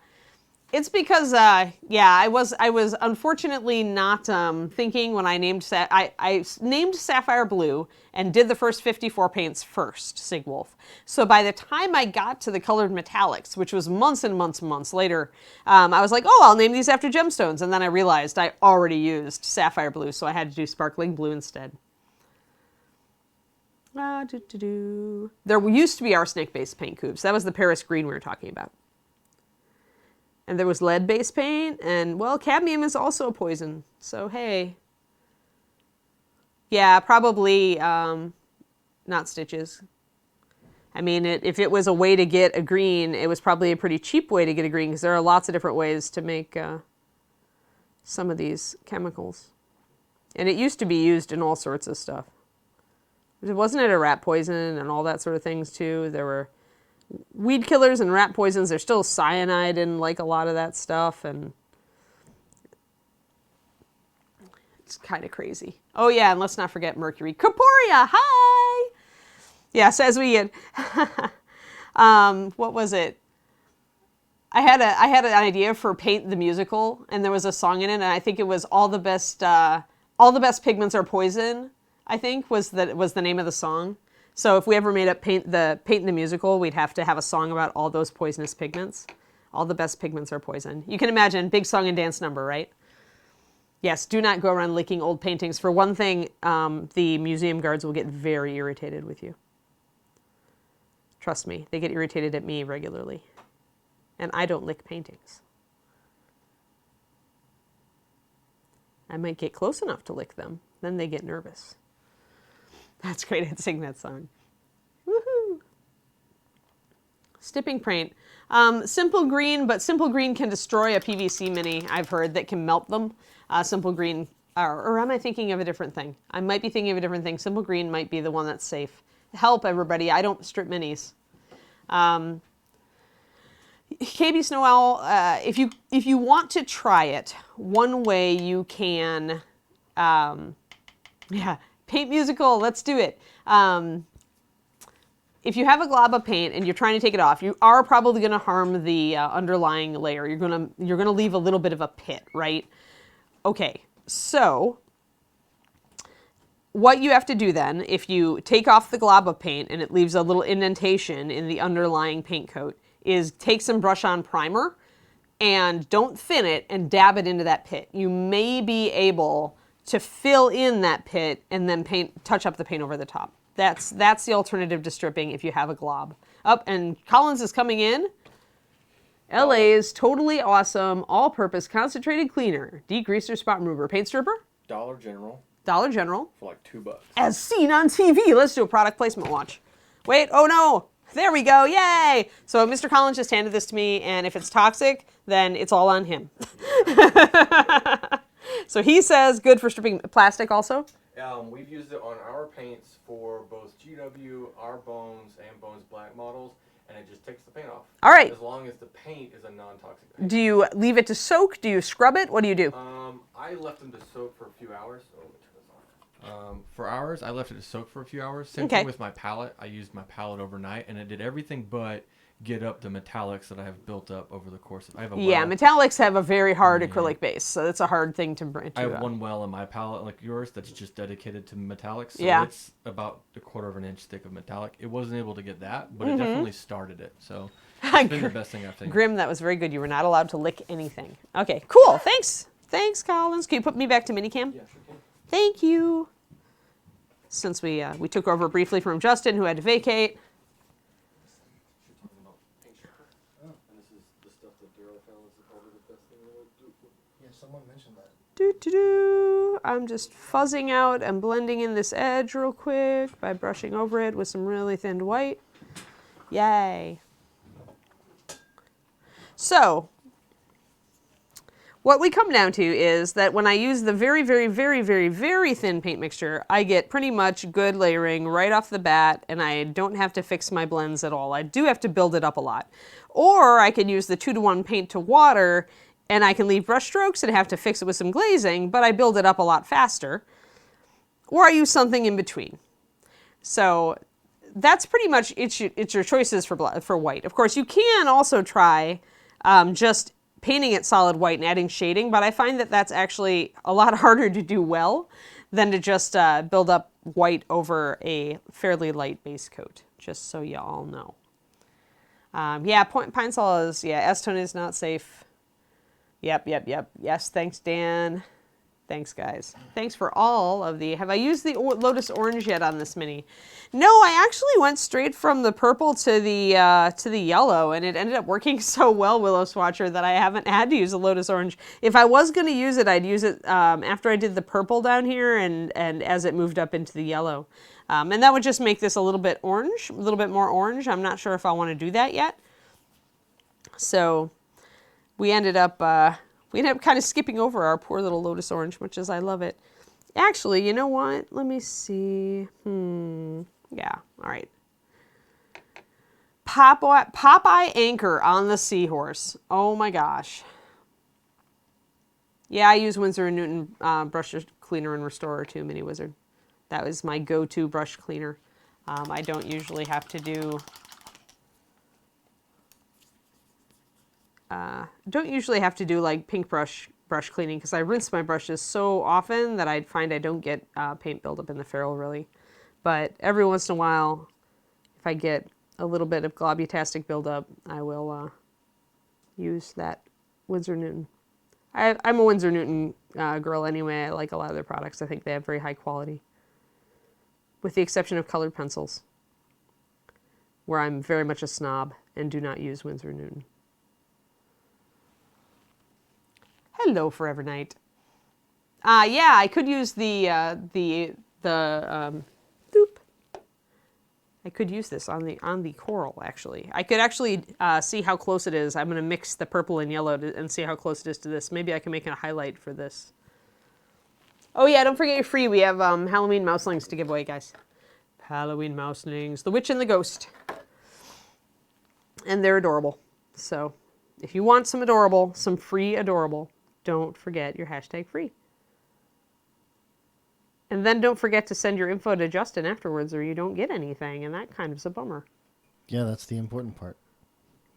It's because, yeah, I was unfortunately not thinking when I named I named Sapphire Blue and did the first 54 paints first, Sigwolf. So by the time I got to the colored metallics, which was months and months and months later, I was like, oh, I'll name these after gemstones. And then I realized I already used Sapphire Blue, so I had to do Sparkling Blue instead. There used to be arsenic-based paint cubes. That was the Paris green we were talking about. And there was lead-based paint, and, well, cadmium is also a poison, so hey. Yeah, probably not stitches. I mean, if it was a way to get a green, it was probably a pretty cheap way to get a green, because there are lots of different ways to make some of these chemicals. And it used to be used in all sorts of stuff. Wasn't it a rat poison and all that sort of things, too? There were weed killers and rat poisons. There's still cyanide in like a lot of that stuff, and it's kind of crazy. Oh yeah, and let's not forget mercury. Corporea, hi! Yeah, so as we get, what was it? I had an idea for Paint the Musical, and there was a song in it, and I think it was all the best pigments are poison, I think was the name of the song. So if we ever made up Paint the Musical, we'd have to have a song about all those poisonous pigments. All the best pigments are poison. You can imagine, big song and dance number, right? Yes, do not go around licking old paintings. For one thing, the museum guards will get very irritated with you. Trust me, they get irritated at me regularly. And I don't lick paintings. I might get close enough to lick them, then they get nervous. That's great, I'd sing that song. Woohoo! Stipping paint. Simple green, but simple green can destroy a PVC mini, I've heard, that can melt them. Simple green, or am I thinking of a different thing? I might be thinking of a different thing. Simple green might be the one that's safe. Help, everybody, I don't strip minis. KB Snow Owl, if you want to try it, one way you can, yeah, Paint Musical, let's do it. If you have a glob of paint and you're trying to take it off, you are probably going to harm the underlying layer. You're gonna leave a little bit of a pit, right? Okay, so what you have to do then, if you take off the glob of paint and it leaves a little indentation in the underlying paint coat, is take some brush-on primer and don't thin it and dab it into that pit. You may be able to fill in that pit and then touch up the paint over the top. That's the alternative to stripping if you have a glob. Up, and Collins is coming in. LA's totally awesome, all-purpose concentrated cleaner, degreaser, spot remover, paint stripper. Dollar General. Dollar General. For like $2. As seen on TV. Let's do a product placement watch. Wait, oh no. There we go, yay! So Mr. Collins just handed this to me, and if it's toxic, then it's all on him. So he says good for stripping plastic also? We've used it on our paints for both GW, our Bones, and Bones Black models, and it just takes the paint off. All right. As long as the paint is a non-toxic paint. Do you leave it to soak? Do you scrub it? What do you do? I left them to soak for a few hours. Oh, let me turn this on. For ours, I left it to soak for a few hours. Same thing with my palette. I used my palette overnight, and it did everything but get up the metallics that I have built up over the course of. I have a well. Yeah, metallics have a very hard acrylic base, so that's a hard thing to. I have one well in my palette like yours that's just dedicated to metallics. So yeah. It's about a 1/4 inch thick of metallic. It wasn't able to get that, but it definitely started it. So it's been the best thing I've seen. Grim, that was very good. You were not allowed to lick anything. Okay, cool. Thanks. Thanks, Collins. Can you put me back to minicam? Yeah, sure can. Thank you. Since we took over briefly from Justin, who had to vacate. Someone mentioned that. I'm just fuzzing out and blending in this edge real quick by brushing over it with some really thinned white. Yay. So, what we come down to is that when I use the very, very, very, very, very thin paint mixture, I get pretty much good layering right off the bat, and I don't have to fix my blends at all. I do have to build it up a lot. Or I can use the 2-to-1 paint to water, and I can leave brush strokes and have to fix it with some glazing, but I build it up a lot faster. Or I use something in between. So that's pretty much it's your choices for white. Of course, you can also try just painting it solid white and adding shading, but I find that that's actually a lot harder to do well than to just build up white over a fairly light base coat, just so you all know. Yeah, Pine Sol is, yeah, acetone is not safe. Yep. Yes, thanks, Dan. Thanks, guys. Thanks for all of the... Have I used the Lotus Orange yet on this mini? No, I actually went straight from the purple to the yellow, and it ended up working so well, Willow Swatcher, that I haven't had to use the Lotus Orange. If I was going to use it, I'd use it after I did the purple down here and as it moved up into the yellow. And that would just make this a little bit orange, a little bit more orange. I'm not sure if I want to do that yet. So we ended up kind of skipping over our poor little Lotus Orange, much as I love it. Actually, you know what? Let me see. Yeah, all right. Popeye Anchor on the Seahorse. Oh my gosh. Yeah, I use Winsor & Newton brush cleaner and restorer too, Mini Wizard. That was my go-to brush cleaner. I don't usually have to do... like pink brush cleaning because I rinse my brushes so often that I find I don't get paint buildup in the ferrule really. But every once in a while, if I get a little bit of globutastic buildup, I will use that Winsor & Newton. I'm a Winsor & Newton girl anyway. I like a lot of their products. I think they have very high quality. With the exception of colored pencils, where I'm very much a snob and do not use Winsor & Newton. Hello, Forever Night. Yeah, I could use I could use this on the coral, actually. I could actually see how close it is. I'm going to mix the purple and yellow and see how close it is to this. Maybe I can make a highlight for this. Oh yeah, don't forget you're free. We have Halloween mouselings to give away, guys. Halloween mouselings. The Witch and the Ghost. And they're adorable. So if you want some free adorable, don't forget your hashtag free. And then don't forget to send your info to Justin afterwards or you don't get anything, and that kind of is a bummer. Yeah, that's the important part.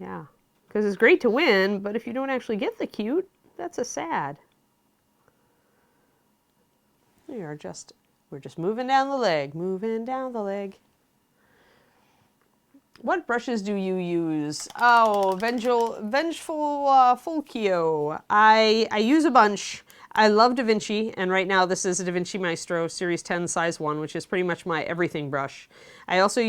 Yeah, because it's great to win, but if you don't actually get the cute, that's a sad. We're just moving down the leg, What brushes do you use? Oh, Vengeful Fulcio. I use a bunch. I love Da Vinci, and right now this is a Da Vinci Maestro Series 10 size 1, which is pretty much my everything brush. I also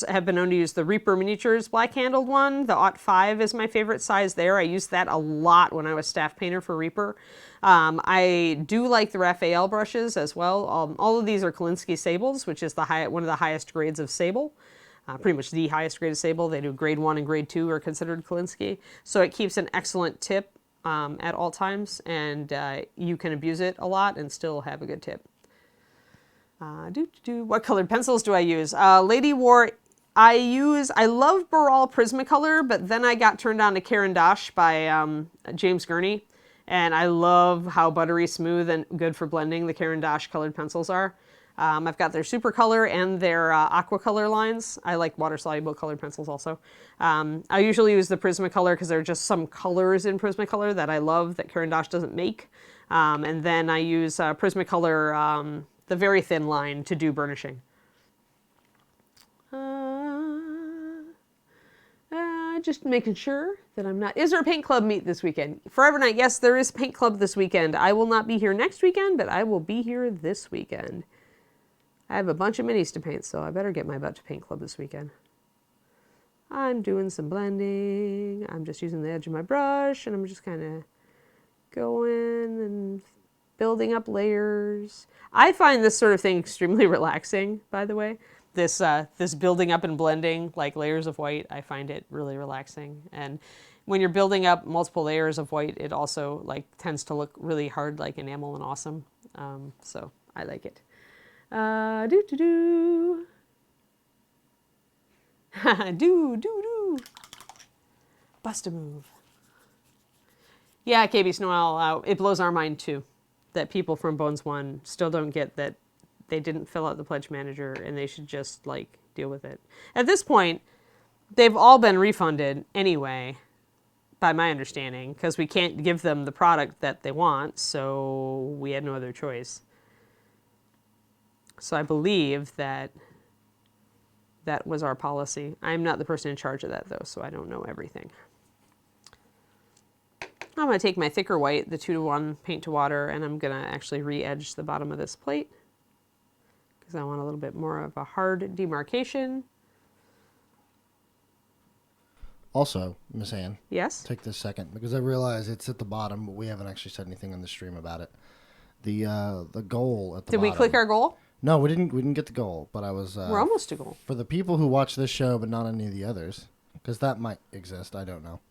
have been known to use the Reaper Miniatures black-handled one. The Aught 5 is my favorite size there. I used that a lot when I was staff painter for Reaper. I do like the Raphael brushes as well. All of these are Kolinsky Sables, which is one of the highest grades of sable. Pretty much the highest grade of sable. They do grade 1 and grade 2 are considered Kolinsky. So it keeps an excellent tip at all times, and you can abuse it a lot and still have a good tip. What colored pencils do I use? ladywar. I love Baral Prismacolor, but then I got turned on to Caran d'Ache by James Gurney, and I love how buttery smooth and good for blending the Caran d'Ache colored pencils are. I've got their Super Color and their Aqua Color lines. I like water-soluble colored pencils also. I usually use the Prismacolor because there are just some colors in Prismacolor that I love that Caran d'Ache doesn't make. And then I use Prismacolor, the very thin line, to do burnishing. Just making sure that I'm not... Is there a paint club meet this weekend? Forever Night, yes, there is paint club this weekend. I will not be here next weekend, but I will be here this weekend. I have a bunch of minis to paint, so I better get my butt to paint club this weekend. I'm doing some blending. I'm just using the edge of my brush, and I'm just kind of going and building up layers. I find this sort of thing extremely relaxing, by the way. This building up and blending, like layers of white, I find it really relaxing. And when you're building up multiple layers of white, it also tends to look really hard, like enamel and awesome. So I like it. Do. Bust a move. Yeah, KB Snow, it blows our mind too that people from Bones 1 still don't get that they didn't fill out the pledge manager and they should just deal with it. At this point, they've all been refunded anyway, by my understanding, because we can't give them the product that they want, so we had no other choice. So I believe that that was our policy. I'm not the person in charge of that, though, so I don't know everything. I'm going to take my thicker white, the 2-to-1 paint to water, and I'm going to actually re-edge the bottom of this plate because I want a little bit more of a hard demarcation. Also, Miss Ann. Yes? Take this second because I realize it's at the bottom, but we haven't actually said anything on the stream about it. The goal at the bottom. Did we click our goal? No, we didn't get the goal, but I was... We're almost to goal. For the people who watch this show, but not any of the others, because that might exist, I don't know.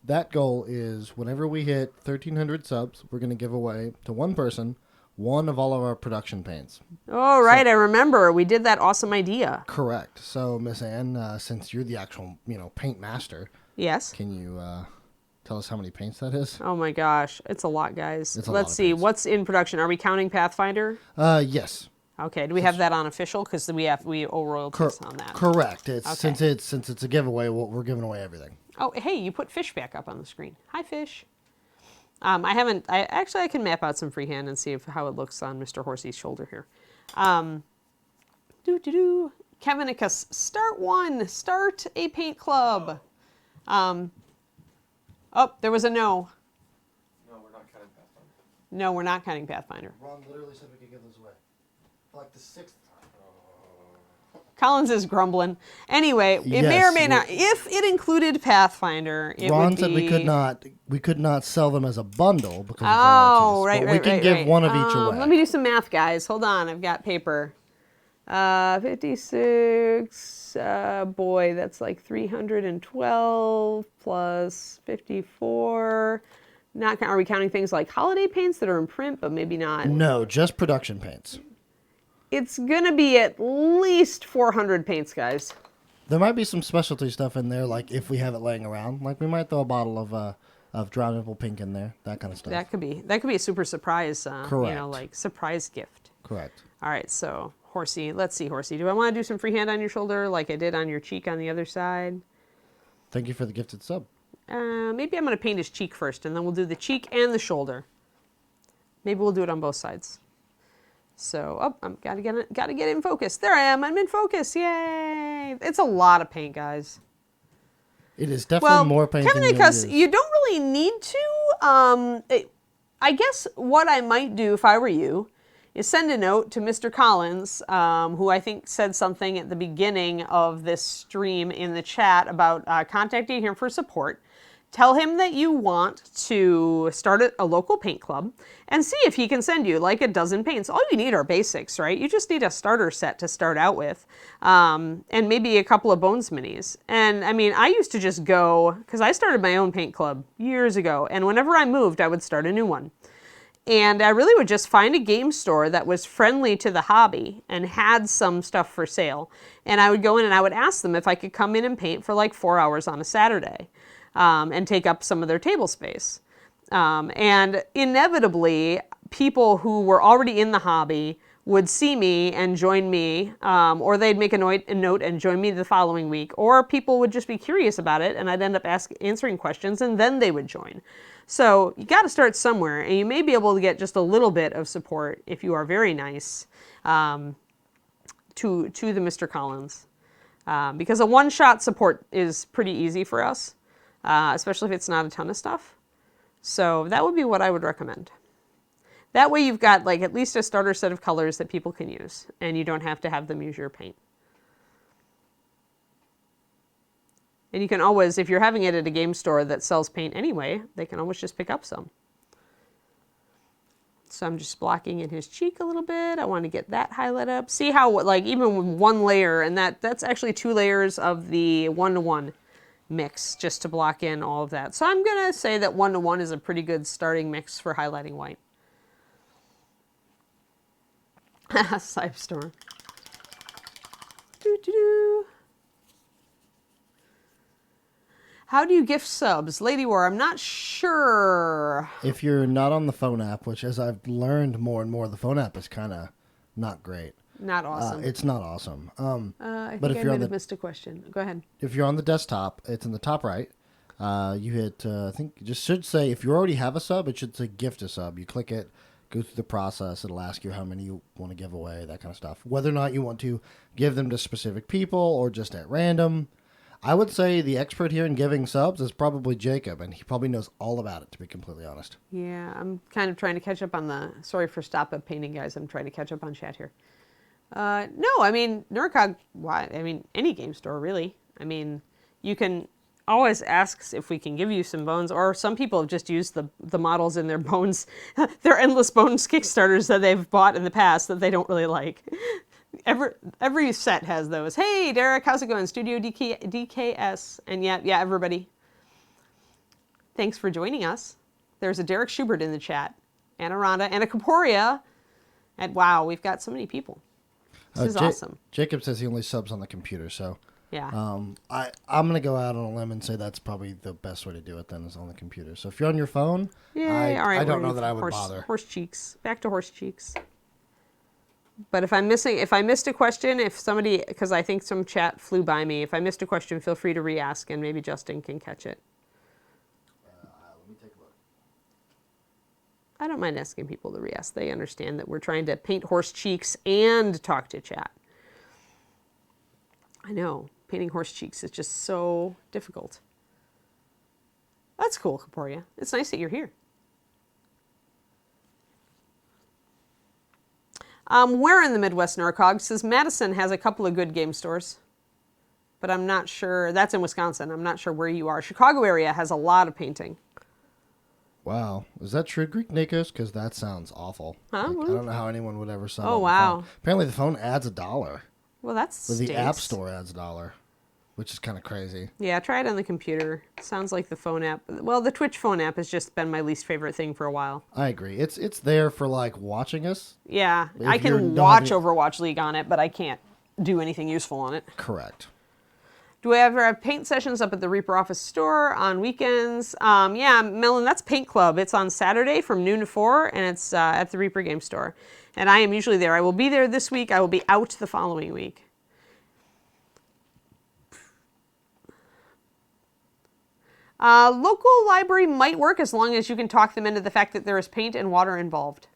That goal is whenever we hit 1,300 subs, we're going to give away to one person one of all of our production paints. Oh, right. So, I remember. We did that awesome idea. Correct. So, Miss Ann, since you're the actual, paint master. Yes. Can you tell us how many paints that is? Oh, my gosh. It's a lot, guys. Let's see. Paints. What's in production? Are we counting Pathfinder? Yes. Okay. Do we have that on official? Because we owe royalties on that. Correct. Since it's a giveaway, we're giving away everything. Oh, hey, you put Fish back up on the screen. Hi, Fish. I can map out some freehand and see how it looks on Mr. Horsey's shoulder here. Kevinicus, start a paint club. Oh, there was a no. No, we're not cutting Pathfinder. No, we're not cutting Pathfinder. Ron literally said we could give those away. For like the 6th time. Collins is grumbling. Anyway, it may or may not. If it included Pathfinder, it Ron would be... said we could not sell them as a bundle because of royalties. Right. We can give one of each away. Let me do some math, guys. Hold on, I've got paper. 56. Boy, that's like 312 plus 54. Are we counting things like holiday paints that are in print, but maybe not? No, just production paints. It's going to be at least 400 paints, guys. There might be some specialty stuff in there, like if we have it laying around. Like we might throw a bottle of Drown Nipple Pink in there, that kind of stuff. That could be a super surprise, Correct. Like surprise gift. Correct. All right, so Horsey, let's see, Horsey. Do I want to do some freehand on your shoulder like I did on your cheek on the other side? Thank you for the gifted sub. Maybe I'm going to paint his cheek first, and then we'll do the cheek and the shoulder. Maybe we'll do it on both sides. So, I'm gotta get it in focus. There I am. I'm in focus. Yay! It's a lot of paint, guys. It is definitely more paint than you don't really need to. I guess what I might do if I were you is send a note to Mr. Collins, who I think said something at the beginning of this stream in the chat about contacting him for support. Tell him that you want to start a local paint club and see if he can send you like a dozen paints. All you need are basics, right? You just need a starter set to start out with, and maybe a couple of Bones minis. And I mean, I used to just go, because I started my own paint club years ago, and whenever I moved, I would start a new one. And I really would just find a game store that was friendly to the hobby and had some stuff for sale. And I would go in and I would ask them if I could come in and paint for like 4 hours on a Saturday. And take up some of their table space. And inevitably, people who were already in the hobby would see me and join me, or they'd make a note and join me the following week, or people would just be curious about it, and I'd end up answering questions, and then they would join. So you got to start somewhere, and you may be able to get just a little bit of support if you are very nice to the Mr. Collins, because a one-shot support is pretty easy for us. Especially if it's not a ton of stuff. So that would be what I would recommend. That way you've got like at least a starter set of colors that people can use, and you don't have to have them use your paint. And you can always, if you're having it at a game store that sells paint anyway, they can always just pick up some. So I'm just blocking in his cheek a little bit. I want to get that highlight up. See how like even with one layer, and that's actually 2 layers of the 1-to-1. Mix just to block in all of that. So I'm going to say that 1-to-1 is a pretty good starting mix for highlighting white. Storm. How do you gift subs? ladywar, I'm not sure. If you're not on the phone app, which as I've learned more and more, the phone app is kind of not great. Not awesome. It's not awesome. I think I might have missed a question. Go ahead. If you're on the desktop, it's in the top right. You hit, I think it just should say, if you already have a sub, it should say gift a sub. You click it, go through the process. It'll ask you how many you want to give away, that kind of stuff. Whether or not you want to give them to specific people or just at random. I would say the expert here in giving subs is probably Jacob, and he probably knows all about it, to be completely honest. Yeah, I'm kind of trying to catch up on the, sorry for stop up painting, guys. I'm trying to catch up on chat here. No, I mean, Nurcog, why? I mean, any game store, really. I mean, you can always ask if we can give you some bones, or some people have just used the models in their bones, their endless bones Kickstarters that they've bought in the past that they don't really like. Every set has those. Hey, Derek, how's it going? Studio DKS. And yeah, everybody. Thanks for joining us. There's a Derek Schubert in the chat, and a Rhonda, and a Caporia. And wow, we've got so many people. This is awesome. Jacob says he only subs on the computer, so yeah. I'm gonna go out on a limb and say that's probably the best way to do it. Then is on the computer. So if you're on your phone, yeah, all right, I don't know that I would bother. Horse cheeks. Back to horse cheeks. But if I missed a question, if somebody, because I think some chat flew by me, if I missed a question, feel free to re-ask, and maybe Justin can catch it. Let me take a look. I don't mind asking people to re-ask. They understand that we're trying to paint horse cheeks and talk to chat. I know, painting horse cheeks is just so difficult. That's cool, Caporia. It's nice that you're here. Where in the Midwest, Norcog? Says Madison has a couple of good game stores, but I'm not sure. That's in Wisconsin. I'm not sure where you are. Chicago area has a lot of painting. Wow. Is that true, Greek Nikos? Because that sounds awful. Huh? Like, I don't know how anyone would ever sub on Oh, the wow. phone. Apparently the phone adds $1. Well, that's Or the App Store adds $1, which is kind of crazy. Yeah, try it on the computer. Sounds like the phone app. Well, the Twitch phone app has just been my least favorite thing for a while. I agree. It's there for, like, watching us. Yeah, If I can watch Overwatch League on it, but I can't do anything useful on it. Correct. Do we ever have paint sessions up at the Reaper office store on weekends? Yeah, Melon, that's Paint Club. It's on Saturday from noon to 4, and it's at the Reaper game store. And I am usually there. I will be there this week. I will be out the following week. Local library might work as long as you can talk them into the fact that there is paint and water involved.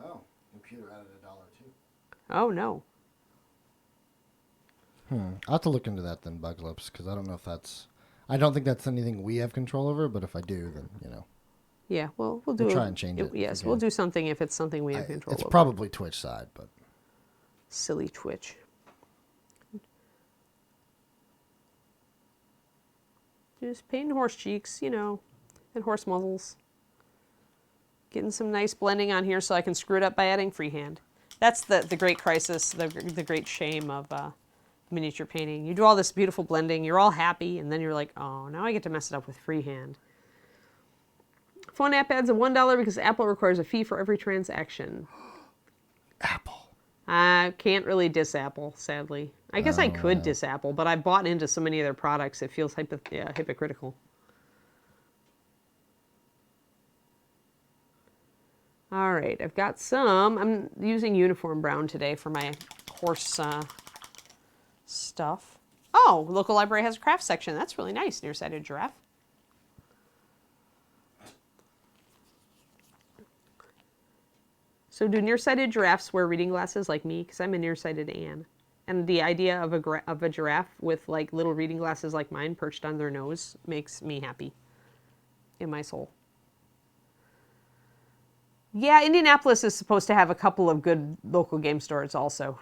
Oh, computer added $1 too. Oh, no. I'll have to look into that then, Buglips, because I don't know if that's... I don't think that's anything we have control over, but if I do, then, you know. Yeah, well, we'll do try and change it. Yes, we'll do something if it's something we have control over. It's probably Twitch side, but... Silly Twitch. Just painting horse cheeks, you know, and horse muzzles. Getting some nice blending on here so I can screw it up by adding freehand. That's the great crisis, the great shame of miniature painting. You do all this beautiful blending, you're all happy, and then you're like, oh, now I get to mess it up with freehand. Phone app adds a $1 because Apple requires a fee for every transaction. Apple. I can't really diss Apple, sadly. I guess I could diss Apple, but I've bought into so many of their products, it feels hypocritical. All right, I've got some. I'm using uniform brown today for my horse stuff. Oh, local library has a craft section. That's really nice. Nearsighted giraffe. So do nearsighted giraffes wear reading glasses like me? Because I'm a nearsighted Anne. And the idea of a giraffe with like little reading glasses like mine perched on their nose makes me happy in my soul. Yeah, Indianapolis is supposed to have a couple of good local game stores also.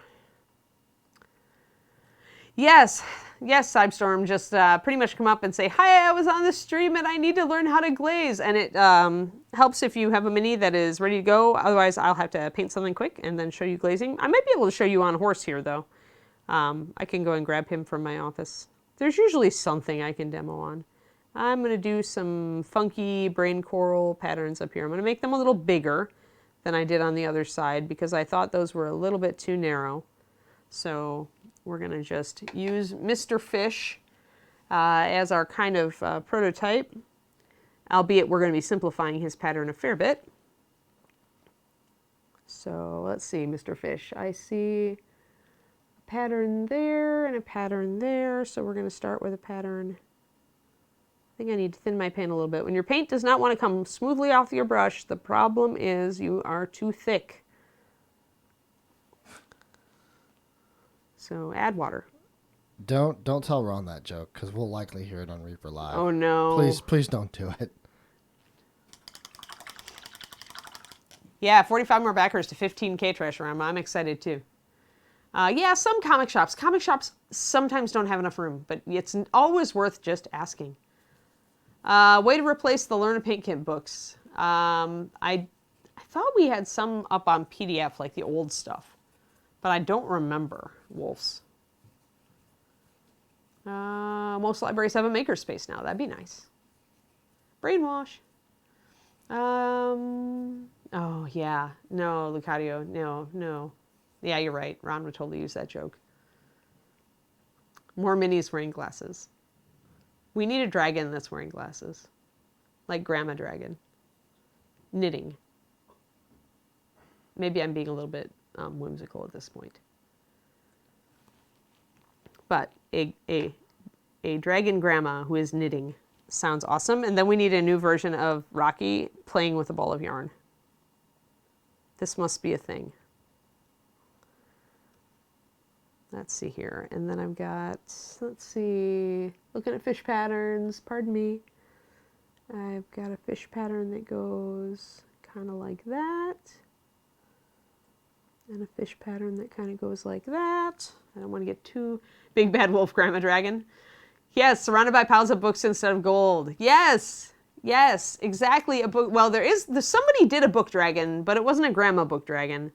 Yes, Cybestorm, just pretty much come up and say, hi, I was on the stream and I need to learn how to glaze. And it helps if you have a mini that is ready to go. Otherwise, I'll have to paint something quick and then show you glazing. I might be able to show you on horse here, though. I can go and grab him from my office. There's usually something I can demo on. I'm going to do some funky brain coral patterns up here. I'm going to make them a little bigger than I did on the other side because I thought those were a little bit too narrow. So we're going to just use Mr. Fish as our kind of prototype, albeit we're going to be simplifying his pattern a fair bit. So let's see, Mr. Fish. I see a pattern there and a pattern there. So we're going to start with a pattern I think I need to thin my paint a little bit. When your paint does not want to come smoothly off your brush, the problem is you are too thick. So add water. Don't tell Ron that joke, because we'll likely hear it on Reaper Live. Oh no. Please don't do it. Yeah, 45 more backers to 15K Trash Around. I'm excited too. Yeah, some comic shops. Comic shops sometimes don't have enough room, but it's always worth just asking. Way to replace the Learn to Paint Kit books. I thought we had some up on PDF, like the old stuff, but I don't remember. Wolves. Most libraries have a makerspace now. That'd be nice. Brainwash. Oh, yeah. No, Lucadio. No. Yeah, you're right. Ron would totally use that joke. More minis wearing glasses. We need a dragon that's wearing glasses. Like Grandma Dragon. Knitting. Maybe I'm being a little bit whimsical at this point. But a dragon grandma who is knitting sounds awesome. And then we need a new version of Rocky playing with a ball of yarn. This must be a thing. Let's see here. And then I've got, let's see, looking at fish patterns, pardon me. I've got a fish pattern that goes kind of like that. And a fish pattern that kind of goes like that. I don't want to get too big bad wolf grandma dragon. Yes, surrounded by piles of books instead of gold. Yes, exactly. A book. Well, there's somebody did a book dragon, but it wasn't a grandma book dragon.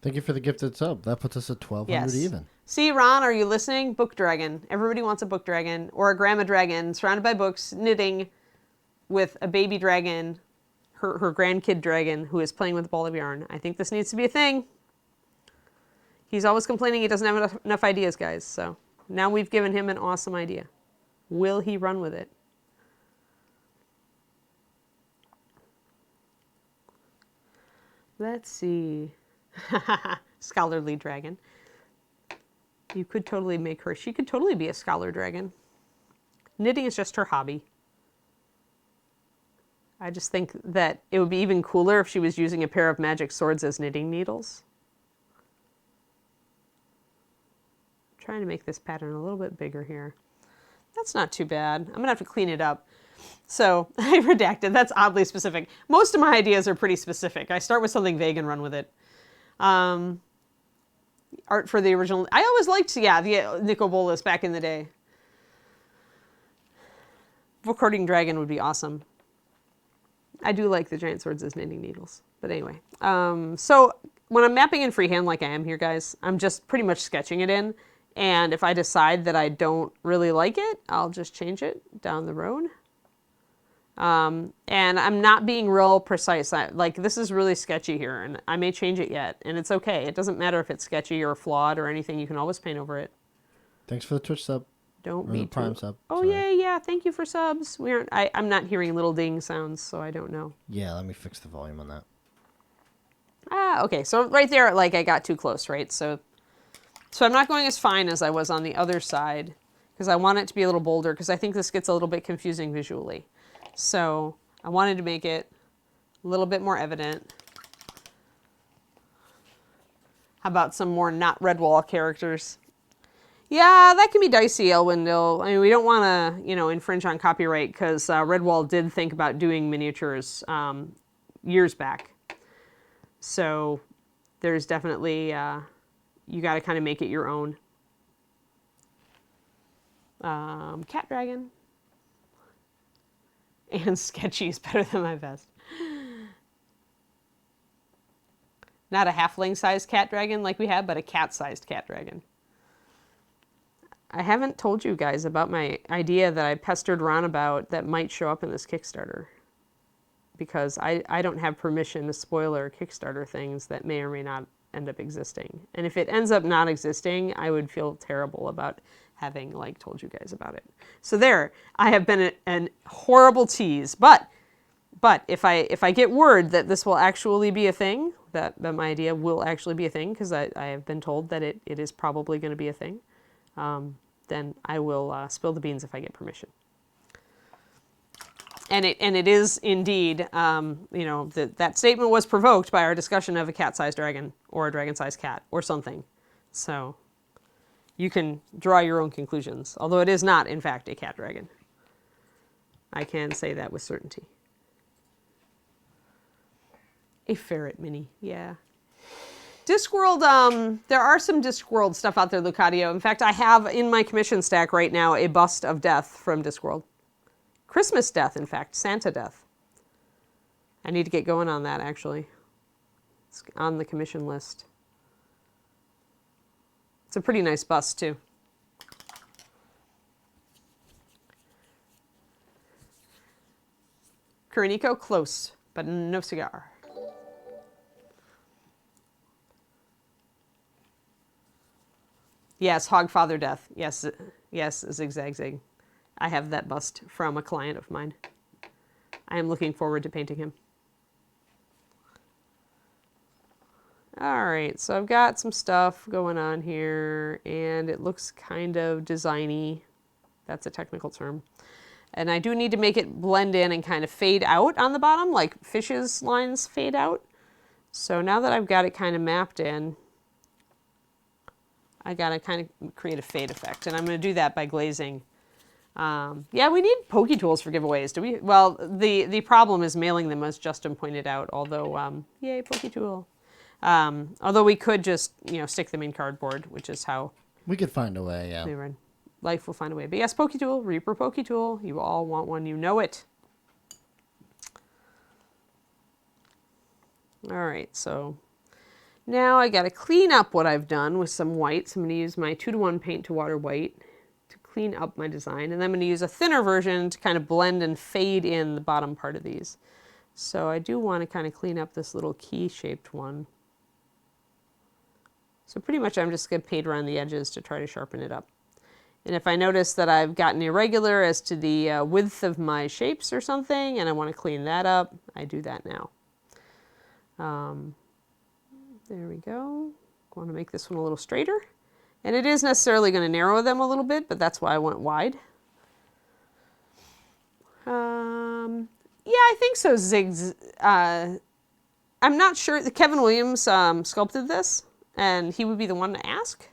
Thank you for the gifted sub. That puts us at 1,200 even. See, Ron, are you listening? Book dragon. Everybody wants a book dragon or a grandma dragon surrounded by books, knitting with a baby dragon, her grandkid dragon who is playing with a ball of yarn. I think this needs to be a thing. He's always complaining he doesn't have enough ideas, guys. So now we've given him an awesome idea. Will he run with it? Let's see. Scholarly dragon. You could totally make her. She could totally be a scholar dragon. Knitting is just her hobby. I just think that it would be even cooler if she was using a pair of magic swords as knitting needles. I'm trying to make this pattern a little bit bigger here. That's not too bad. I'm gonna have to clean it up. So I redacted. That's oddly specific. Most of my ideas are pretty specific. I start with something vague and run with it. Art for the original. I always liked, yeah, the Nicol Bolas back in the day. Recording dragon would be awesome. I do like the giant swords as knitting needles. But anyway, so when I'm mapping in freehand like I am here, guys, I'm just pretty much sketching it in. And if I decide that I don't really like it, I'll just change it down the road. And I'm not being real precise. Like, this is really sketchy here, and I may change it yet, and it's okay. It doesn't matter if it's sketchy or flawed or anything. You can always paint over it. Thanks for the Twitch sub. Don't be Prime sub. Oh, sorry. yeah. Thank you for subs. I'm not hearing little ding sounds, so I don't know. Yeah, let me fix the volume on that. Okay. So right there, like, I got too close, right? So I'm not going as fine as I was on the other side because I want it to be a little bolder because I think this gets a little bit confusing visually. So I wanted to make it a little bit more evident. How about some more not Redwall characters? Yeah, that can be dicey, Elwindale. I mean, we don't want to, infringe on copyright because Redwall did think about doing miniatures years back. So there's definitely, you got to kind of make it your own. Cat dragon. And sketchy is better than my best. Not a halfling-sized cat dragon like we have, but a cat-sized cat dragon. I haven't told you guys about my idea that I pestered Ron about that might show up in this Kickstarter. Because I don't have permission to spoiler Kickstarter things that may or may not end up existing. And if it ends up not existing, I would feel terrible about having told you guys about it. So there, I have been a horrible tease. But if I get word that this will actually be a thing, that my idea will actually be a thing, because I have been told that it is probably going to be a thing, then I will spill the beans if I get permission. And it is indeed, you know, that statement was provoked by our discussion of a cat-sized dragon or a dragon-sized cat or something. So you can draw your own conclusions, although it is not, in fact, a cat dragon. I can say that with certainty. A ferret mini, yeah. Discworld, there are some Discworld stuff out there, Lucadio. In fact, I have in my commission stack right now a bust of Death from Discworld. Christmas Death, in fact, Santa Death. I need to get going on that, actually. It's on the commission list. It's a pretty nice bust, too. Kuroniko, close, but no cigar. Yes, Hogfather Death. Yes, yes, Zigzag Zig. I have that bust from a client of mine. I am looking forward to painting him. All right, so I've got some stuff going on here, and it looks kind of designy. That's a technical term. And I do need to make it blend in and kind of fade out on the bottom, like Fish's lines fade out. So now that I've got it kind of mapped in, I got to kind of create a fade effect, and I'm going to do that by glazing. Yeah, we need Poke Tools for giveaways. Do we? Well, the problem is mailing them, as Justin pointed out. Although, yay, Poke Tool. Although we could just, you know, stick them in cardboard, which is how we could find a way. Yeah, life will find a way. But yes, Poke Tool, Reaper Poke Tool. You all want one. You know it. All right, so now I got to clean up what I've done with some white. So I'm going to use my 2-to-1 paint to water white to clean up my design. And then I'm going to use a thinner version to kind of blend and fade in the bottom part of these. So I do want to kind of clean up this little key-shaped one. So pretty much I'm just going to paint around the edges to try to sharpen it up. And if I notice that I've gotten irregular as to the width of my shapes or something, and I want to clean that up, I do that now. There we go. I want to make this one a little straighter. And it is necessarily going to narrow them a little bit, but that's why I went wide. Yeah, I think so, Ziggs. I'm not sure. Kevin Williams sculpted this, and he would be the one to ask.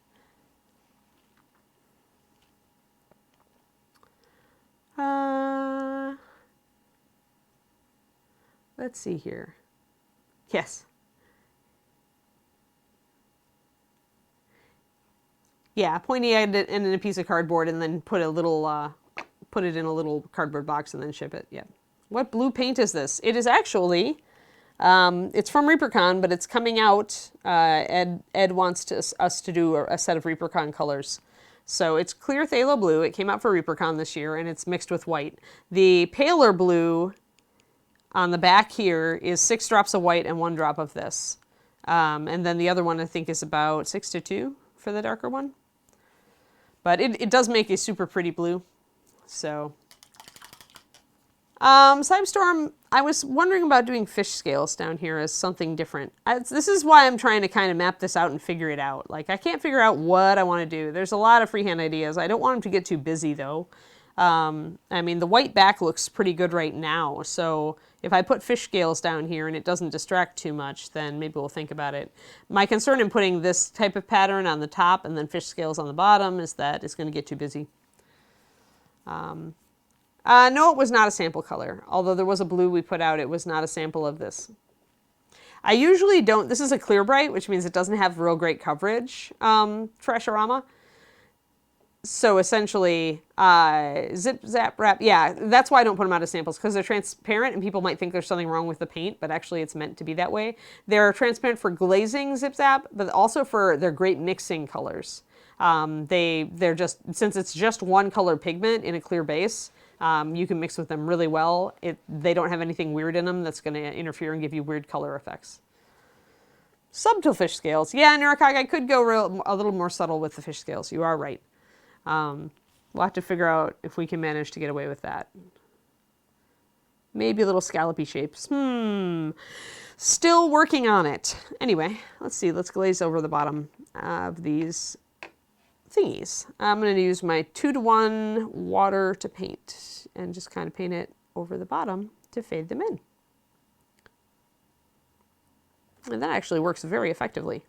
Let's see here. Yes. Yeah, pointy end it in a piece of cardboard and then put a little, put it in a little cardboard box and then ship it. Yeah. What blue paint is this? It is actually, it's from ReaperCon, but it's coming out. Ed wants us to do a set of ReaperCon colors. So it's clear phthalo blue. It came out for ReaperCon this year, and it's mixed with white. The paler blue on the back here is 6 drops of white and 1 drop of this. And then the other one I think is about 6:2 for the darker one. But it does make a super pretty blue. So, Cyberstorm, I was wondering about doing fish scales down here as something different. This is why I'm trying to kind of map this out and figure it out. Like, I can't figure out what I want to do. There's a lot of freehand ideas. I don't want them to get too busy, though. I mean, the white back looks pretty good right now. So if I put fish scales down here and it doesn't distract too much, then maybe we'll think about it. My concern in putting this type of pattern on the top and then fish scales on the bottom is that it's going to get too busy. No, it was not a sample color. Although there was a blue we put out, it was not a sample of this. I usually don't, this is a clear bright, which means it doesn't have real great coverage, Trashorama. So essentially, zip, zap, wrap, yeah, that's why I don't put them out as samples, because they're transparent and people might think there's something wrong with the paint, but actually it's meant to be that way. They're transparent for glazing, zip, zap, but also for their great mixing colors. They're just, since it's just one color pigment in a clear base, you can mix with them really well. They don't have anything weird in them that's going to interfere and give you weird color effects. Subtle fish scales. Yeah, Nurikag, I could go a little more subtle with the fish scales. You are right. We'll have to figure out if we can manage to get away with that. Maybe little scallopy shapes. Still working on it. Anyway, let's see. Let's glaze over the bottom of these thingies. I'm going to use my 2-to-1 water to paint and just kind of paint it over the bottom to fade them in. And that actually works very effectively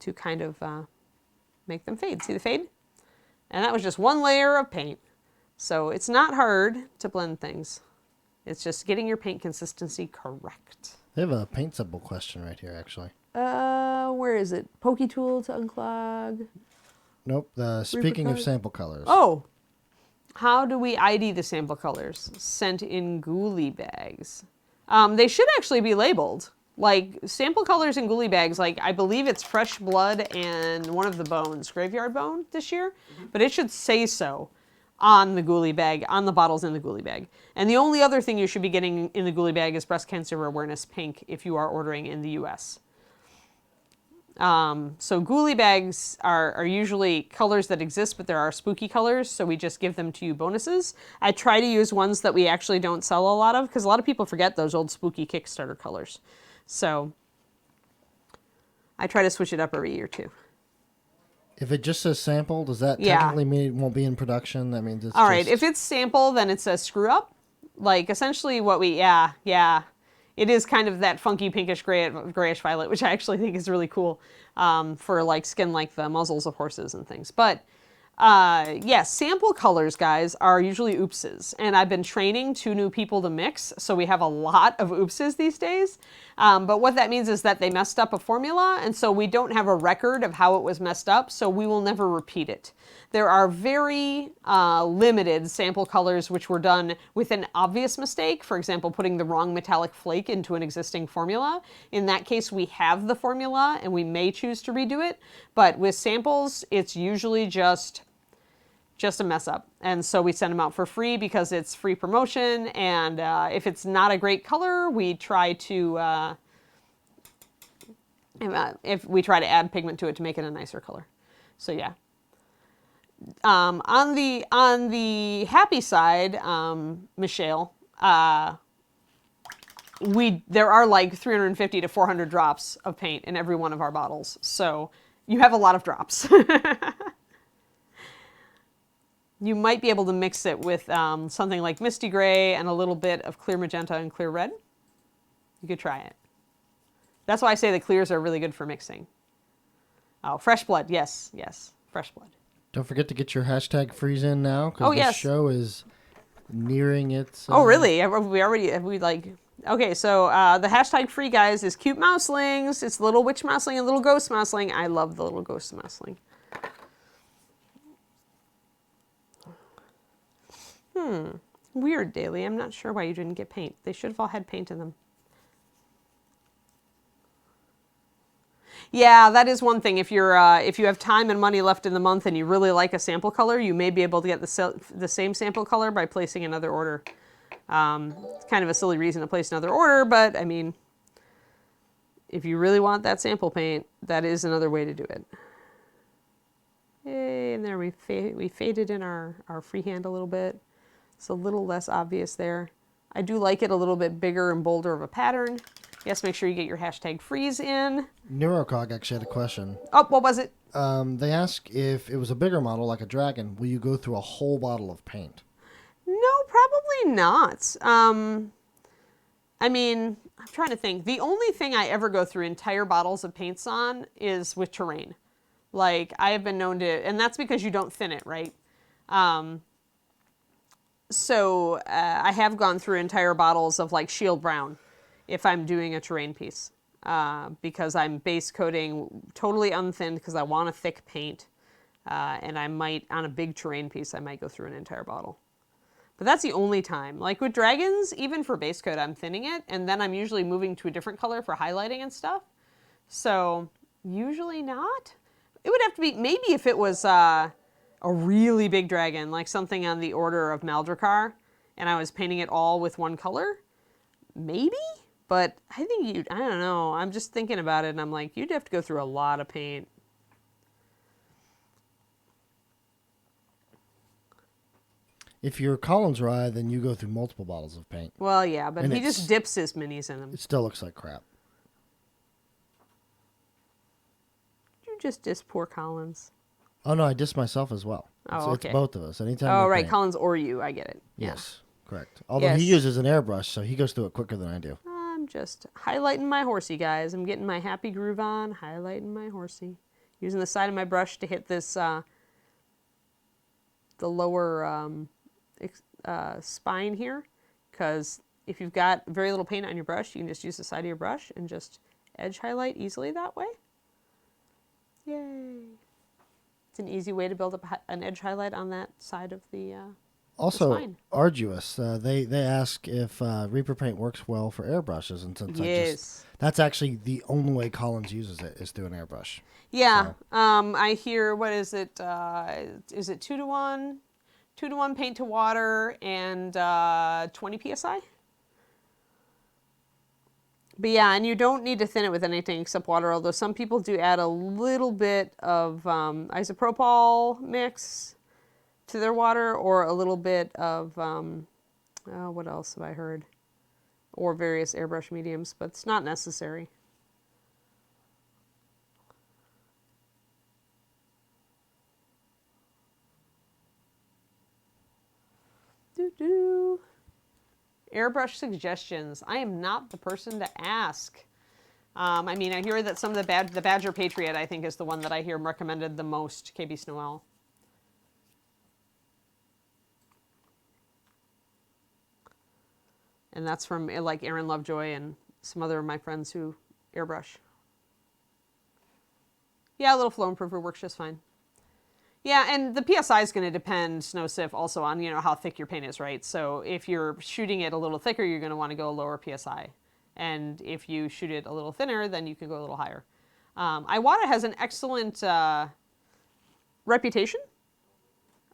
to kind of make them fade. See the fade? And that was just one layer of paint. So it's not hard to blend things. It's just getting your paint consistency correct. They have a paint symbol question right here, actually. Where is it? Pokey tool to unclog. Nope. Speaking of sample colors. Oh, how do we ID the sample colors? Sent in ghoulie bags. They should actually be labeled. Like sample colors in ghoulie bags, like I believe it's fresh blood and one of the bones, graveyard bone this year, but it should say so on the ghoulie bag, on the bottles in the ghoulie bag. And the only other thing you should be getting in the ghoulie bag is breast cancer awareness pink if you are ordering in the US. So ghoulie bags are usually colors that exist, but there are spooky colors, so we just give them to you bonuses. I try to use ones that we actually don't sell a lot of, because a lot of people forget those old spooky Kickstarter colors. So I try to switch it up every year too. If it just says sample, does that technically mean it won't be in production? That means it's all right. If it's sample, then it says screw up. Like essentially what we, it is kind of that funky pinkish grayish violet, which I actually think is really cool for like skin like the muzzles of horses and things. But sample colors, guys, are usually oopses. And I've been training 2 new people to mix, so we have a lot of oopses these days. But what that means is that they messed up a formula, and so we don't have a record of how it was messed up, so we will never repeat it. There are very limited sample colors which were done with an obvious mistake, for example, putting the wrong metallic flake into an existing formula. In that case, we have the formula, and we may choose to redo it. But with samples, it's usually just a mess up. And so we send them out for free because it's free promotion. And if it's not a great color, we try to if we try to add pigment to it to make it a nicer color. So yeah. On the happy side, Michelle, there are like 350 to 400 drops of paint in every one of our bottles. So you have a lot of drops. You might be able to mix it with something like Misty Gray and a little bit of clear magenta and clear red. You could try it. That's why I say the clears are really good for mixing. Oh, fresh blood. Yes, fresh blood. Don't forget to get your hashtag freeze in now, because the show is nearing its... Oh, really? Okay, so the hashtag free, guys, is cute mouselings. It's little witch mousling and little ghost mousling. I love the little ghost mousling. Weird, Daily. I'm not sure why you didn't get paint. They should have all had paint in them. Yeah, that is one thing. If you have time and money left in the month and you really like a sample color, you may be able to get the same sample color by placing another order. It's kind of a silly reason to place another order, but I mean, if you really want that sample paint, that is another way to do it. Yay, and there we faded in our freehand a little bit. It's a little less obvious there. I do like it a little bit bigger and bolder of a pattern. Yes, make sure you get your hashtag freeze in. Neurocog actually had a question. Oh, what was it? They ask if it was a bigger model like a dragon, will you go through a whole bottle of paint? No, probably not. I mean, I'm trying to think. The only thing I ever go through entire bottles of paints on is with terrain. Like, I have been known to, and that's because you don't thin it, right? So I have gone through entire bottles of like Shield Brown if I'm doing a terrain piece, because I'm base coating totally unthinned because I want a thick paint, and I might, on a big terrain piece, I might go through an entire bottle. But that's the only time. Like with dragons, even for base coat, I'm thinning it, and then I'm usually moving to a different color for highlighting and stuff. So usually not. It would have to be, maybe if it was a really big dragon, like something on the order of Maldrakar, and I was painting it all with one color, maybe? But I think I don't know, I'm just thinking about it, and I'm like, you'd have to go through a lot of paint. If your columns rye, then you go through multiple bottles of paint. Well, yeah, but he just dips his minis in them. It still looks like crap. You just diss poor Collins. Oh, no, I diss myself as well. Oh, okay. It's both of us. Anytime Oh, we right. paint. Collins or you. I get it. Yes, correct. Although he uses an airbrush, so he goes through it quicker than I do. I'm just highlighting my horsey, guys. I'm getting my happy groove on, highlighting my horsey. Using the side of my brush to hit this, the lower spine here. Because if you've got very little paint on your brush, you can just use the side of your brush and just edge highlight easily that way. Yay. It's an easy way to build up an edge highlight on that side of the also arduous. They ask if Reaper paint works well for airbrushes, and since that's actually the only way Collins uses it is through an airbrush. Yeah. So. I hear, what is it? Is it 2-to-1? 2-to-1 paint to water and 20 psi. But yeah, and you don't need to thin it with anything except water, although some people do add a little bit of isopropyl mix to their water, or a little bit of, what else have I heard? Or various airbrush mediums, but it's not necessary. Doo-doo. Airbrush suggestions. I am not the person to ask. I mean, I hear that some of the Badger Patriot, I think, is the one that I hear recommended the most, KB Snowell. And that's from, like, Aaron Lovejoy and some other of my friends who airbrush. Yeah, a little flow improver works just fine. Yeah, and the PSI is going to depend, Snowsif, also on, how thick your paint is, right? So if you're shooting it a little thicker, you're going to want to go lower PSI. And if you shoot it a little thinner, then you can go a little higher. Iwata has an excellent reputation.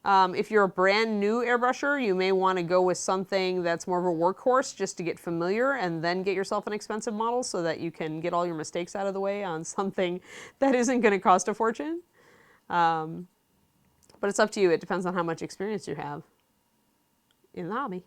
If you're a brand new airbrusher, you may want to go with something that's more of a workhorse just to get familiar, and then get yourself an expensive model so that you can get all your mistakes out of the way on something that isn't going to cost a fortune. But it's up to you. It depends on how much experience you have in the hobby.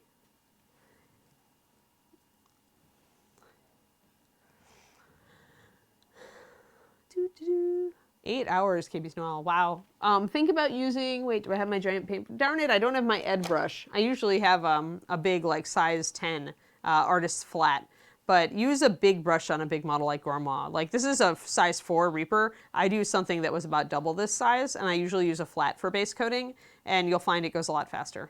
Doo-doo. 8 hours, KB Snowell. Wow. Think about using, wait, do I have my giant paint? Darn it, I don't have my Ed brush. I usually have a big, like, size 10 artist's flat. But use a big brush on a big model like Gourmand. Like, this is a size 4 Reaper. I do something that was about double this size, and I usually use a flat for base coating, and you'll find it goes a lot faster.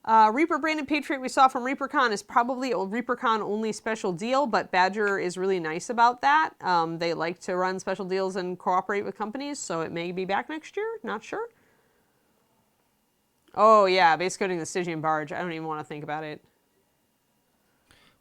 Reaper branded Patriot we saw from ReaperCon is probably a ReaperCon only special deal, but Badger is really nice about that. They like to run special deals and cooperate with companies, so it may be back next year. Not sure. Oh, yeah, base coating the Stygian barge. I don't even want to think about it.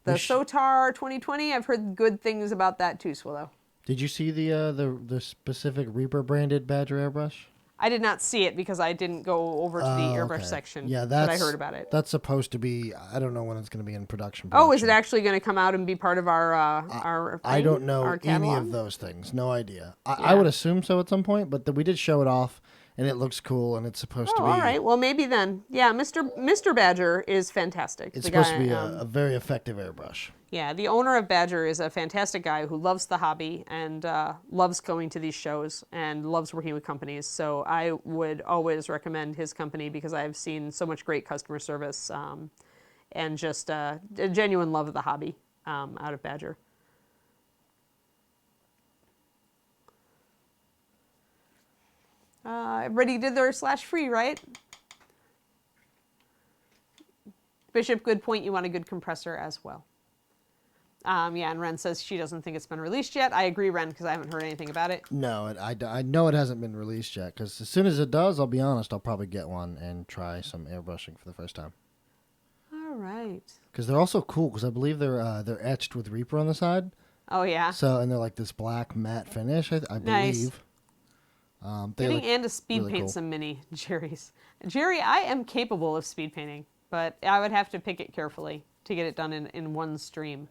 The Sotar 2020, I've heard good things about that too, Swallow. Did you see the specific Reaper branded Badger airbrush? I did not see it because I didn't go over to the airbrush section. Yeah, but I heard about it. That's supposed to be, I don't know when it's going to be in production. Oh, is it actually going to come out and be part of our I don't know any of those things. No idea. I would assume so at some point, but we did show it off. And it looks cool, and it's supposed to be... all right. Well, maybe then. Yeah, Mr. Badger is fantastic. It's supposed to be a very effective airbrush. Yeah, the owner of Badger is a fantastic guy who loves the hobby and loves going to these shows and loves working with companies. So I would always recommend his company because I've seen so much great customer service and just a genuine love of the hobby out of Badger. Everybody did their /free, right? Bishop, good point. You want a good compressor as well. Yeah, and Ren says she doesn't think it's been released yet. I agree, Ren, because I haven't heard anything about it. No, I know it hasn't been released yet, because as soon as it does, I'll be honest, I'll probably get one and try some airbrushing for the first time. All right. Because they're also cool, because I believe they're etched with Reaper on the side. Oh, yeah? So, and they're like this black matte finish, I believe. Getting Ann to speed paint some mini Jerry's. Jerry, I am capable of speed painting, but I would have to pick it carefully to get it done in one stream.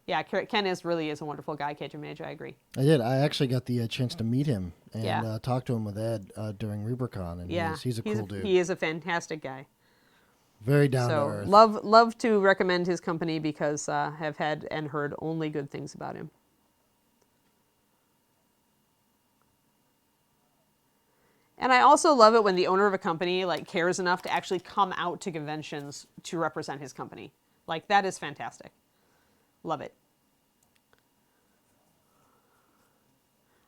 Yeah, Ken really is a wonderful guy, Cajun Mage, I agree. I did. I actually got the chance to meet him and talk to him with Ed during ReaperCon, and he's a cool dude. He is a fantastic guy. Very down to earth. Love to recommend his company because have had and heard only good things about him. And I also love it when the owner of a company like cares enough to actually come out to conventions to represent his company. Like, that is fantastic. Love it.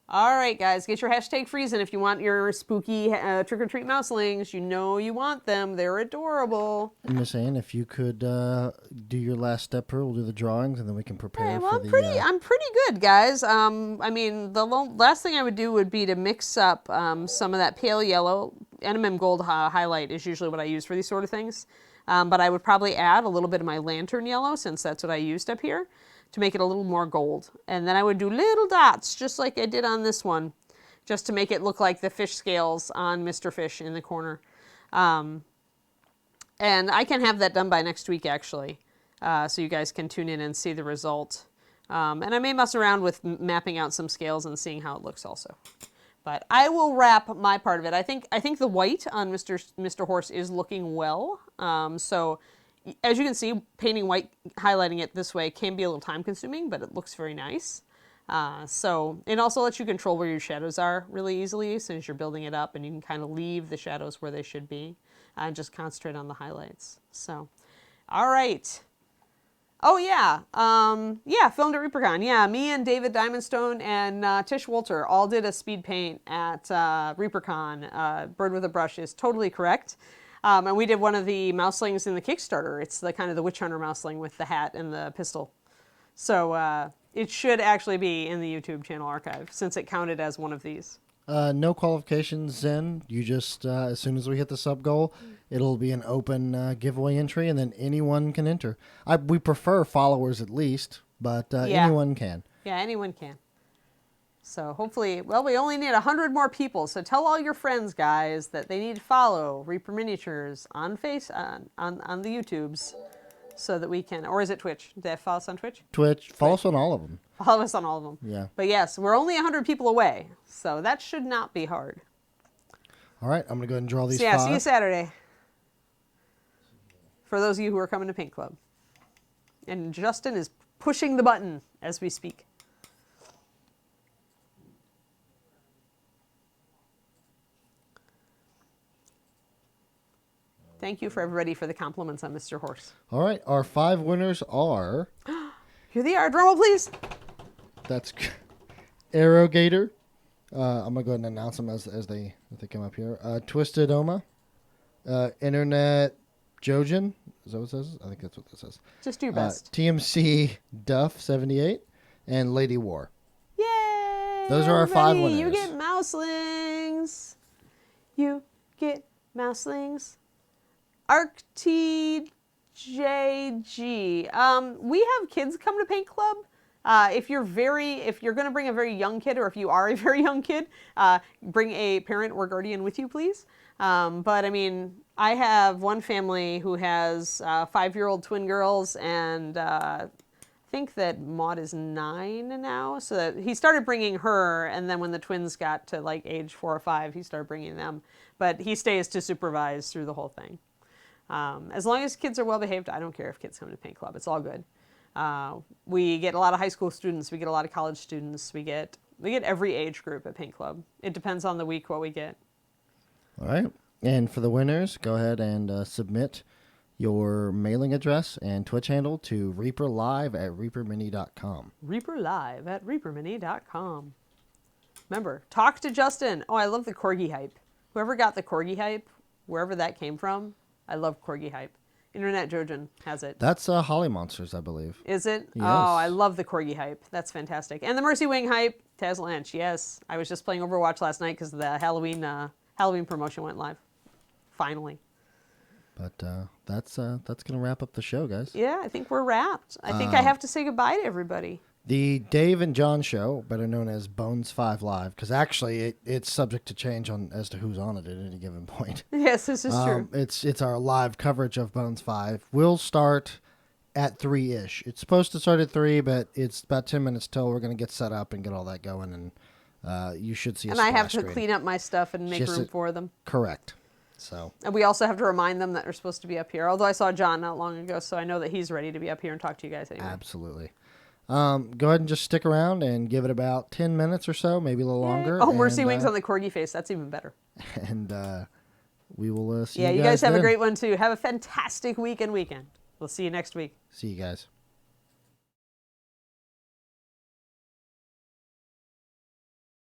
All right, guys, get your hashtag freezing if you want your spooky trick-or-treat mouselings. You know you want them. They're adorable. And Miss Ann, if you could do your last step here, we'll do the drawings, and then we can prepare Hey, well, for the... I'm pretty good, guys. I mean, the last thing I would do would be to mix up some of that pale yellow. NMM Gold highlight is usually what I use for these sort of things. But I would probably add a little bit of my lantern yellow, since that's what I used up here, to make it a little more gold. And then I would do little dots, just like I did on this one, just to make it look like the fish scales on Mr. Fish in the corner. And I can have that done by next week, actually, so you guys can tune in and see the result. And I may mess around with mapping out some scales and seeing how it looks also. But I will wrap my part of it. I think the white on Mr. Horse is looking well. So as you can see, painting white, highlighting it this way can be a little time consuming, but it looks very nice. So it also lets you control where your shadows are really easily since you're building it up, and you can kind of leave the shadows where they should be and just concentrate on the highlights. So, all right. Oh, yeah. Yeah, filmed at ReaperCon. Yeah, me and David Diamondstone and Tish Wolter all did a speed paint at ReaperCon. Bird with a Brush is totally correct. And we did one of the mouselings in the Kickstarter. It's the kind of the Witch Hunter mouseling with the hat and the pistol. So it should actually be in the YouTube channel archive since it counted as one of these. No qualifications, Zen. You just, as soon as we hit the sub goal, it'll be an open giveaway entry, and then anyone can enter. We prefer followers at least, but anyone can. Yeah, anyone can. So hopefully, well, we only need 100 more people. So tell all your friends, guys, that they need to follow Reaper Miniatures on the YouTubes, so that we can, or is it Twitch? Do they follow us on Twitch? Twitch. Follow us on all of them. Follow us on all of them. Yeah. But yes, we're only 100 people away, so that should not be hard. All right, I'm going to go ahead and draw these So yeah, five. see you Saturday. For those of you who are coming to Paint Club. And Justin is pushing the button as we speak. Thank you for everybody for the compliments on Mr. Horse. All right, our 5 winners are... Here they are. Drum roll, please. That's aerogator. I'm going to go ahead and announce them as they come up here. twistedoma. internetjojn. Is that what it says? I think that's what this says. Just do your best. TMC Duff 78 and ladywar. Yay! Those are our 5 winners. You get mouselings. You get mouselings. ArcTJG. We have kids come to Paint Club. If you're going to bring a very young kid, or if you are a very young kid, bring a parent or guardian with you, please. But I mean, I have one family who has 5-year-old twin girls, and I think that Maud is 9 now. So that he started bringing her, and then when the twins got to like age 4 or 5, he started bringing them. But he stays to supervise through the whole thing. As long as kids are well behaved, I don't care if kids come to Paint Club. It's all good. We get a lot of high school students. We get a lot of college students. We get every age group at Paint Club. It depends on the week what we get. All right. And for the winners, go ahead and submit your mailing address and Twitch handle to reaperlive@reapermini.com. reaperlive@reapermini.com. Remember, talk to Justin. Oh, I love the corgi hype. Whoever got the corgi hype, wherever that came from, I love corgi hype. internetjojn has it. That's Holly Monsters, I believe. Is it? Yes. Oh, I love the corgi hype. That's fantastic. And the Mercy Wing hype, Taz Lanch. Yes, I was just playing Overwatch last night because the Halloween promotion went live. Finally. But that's going to wrap up the show, guys. Yeah, I think we're wrapped. I think I have to say goodbye to everybody. The Dave and John Show, better known as Bones 5 Live, because actually it's subject to change as to who's on it at any given point. Yes, this is true. It's our live coverage of Bones 5. We'll start at 3-ish. It's supposed to start at 3, but it's about 10 minutes till we're going to get set up and get all that going, and you should see a splash And I have to screen. clean up my stuff and make room for them. Correct. So. And we also have to remind them that they're supposed to be up here. Although I saw John not long ago, so I know that he's ready to be up here and talk to you guys anyway. Absolutely. Go ahead and just stick around and give it about 10 minutes or so, maybe a little longer. Oh, mercy and, wings on the corgi face. That's even better. And we will see you you guys have then. a great one too. Have a fantastic weekend. We'll see you next week. See you guys.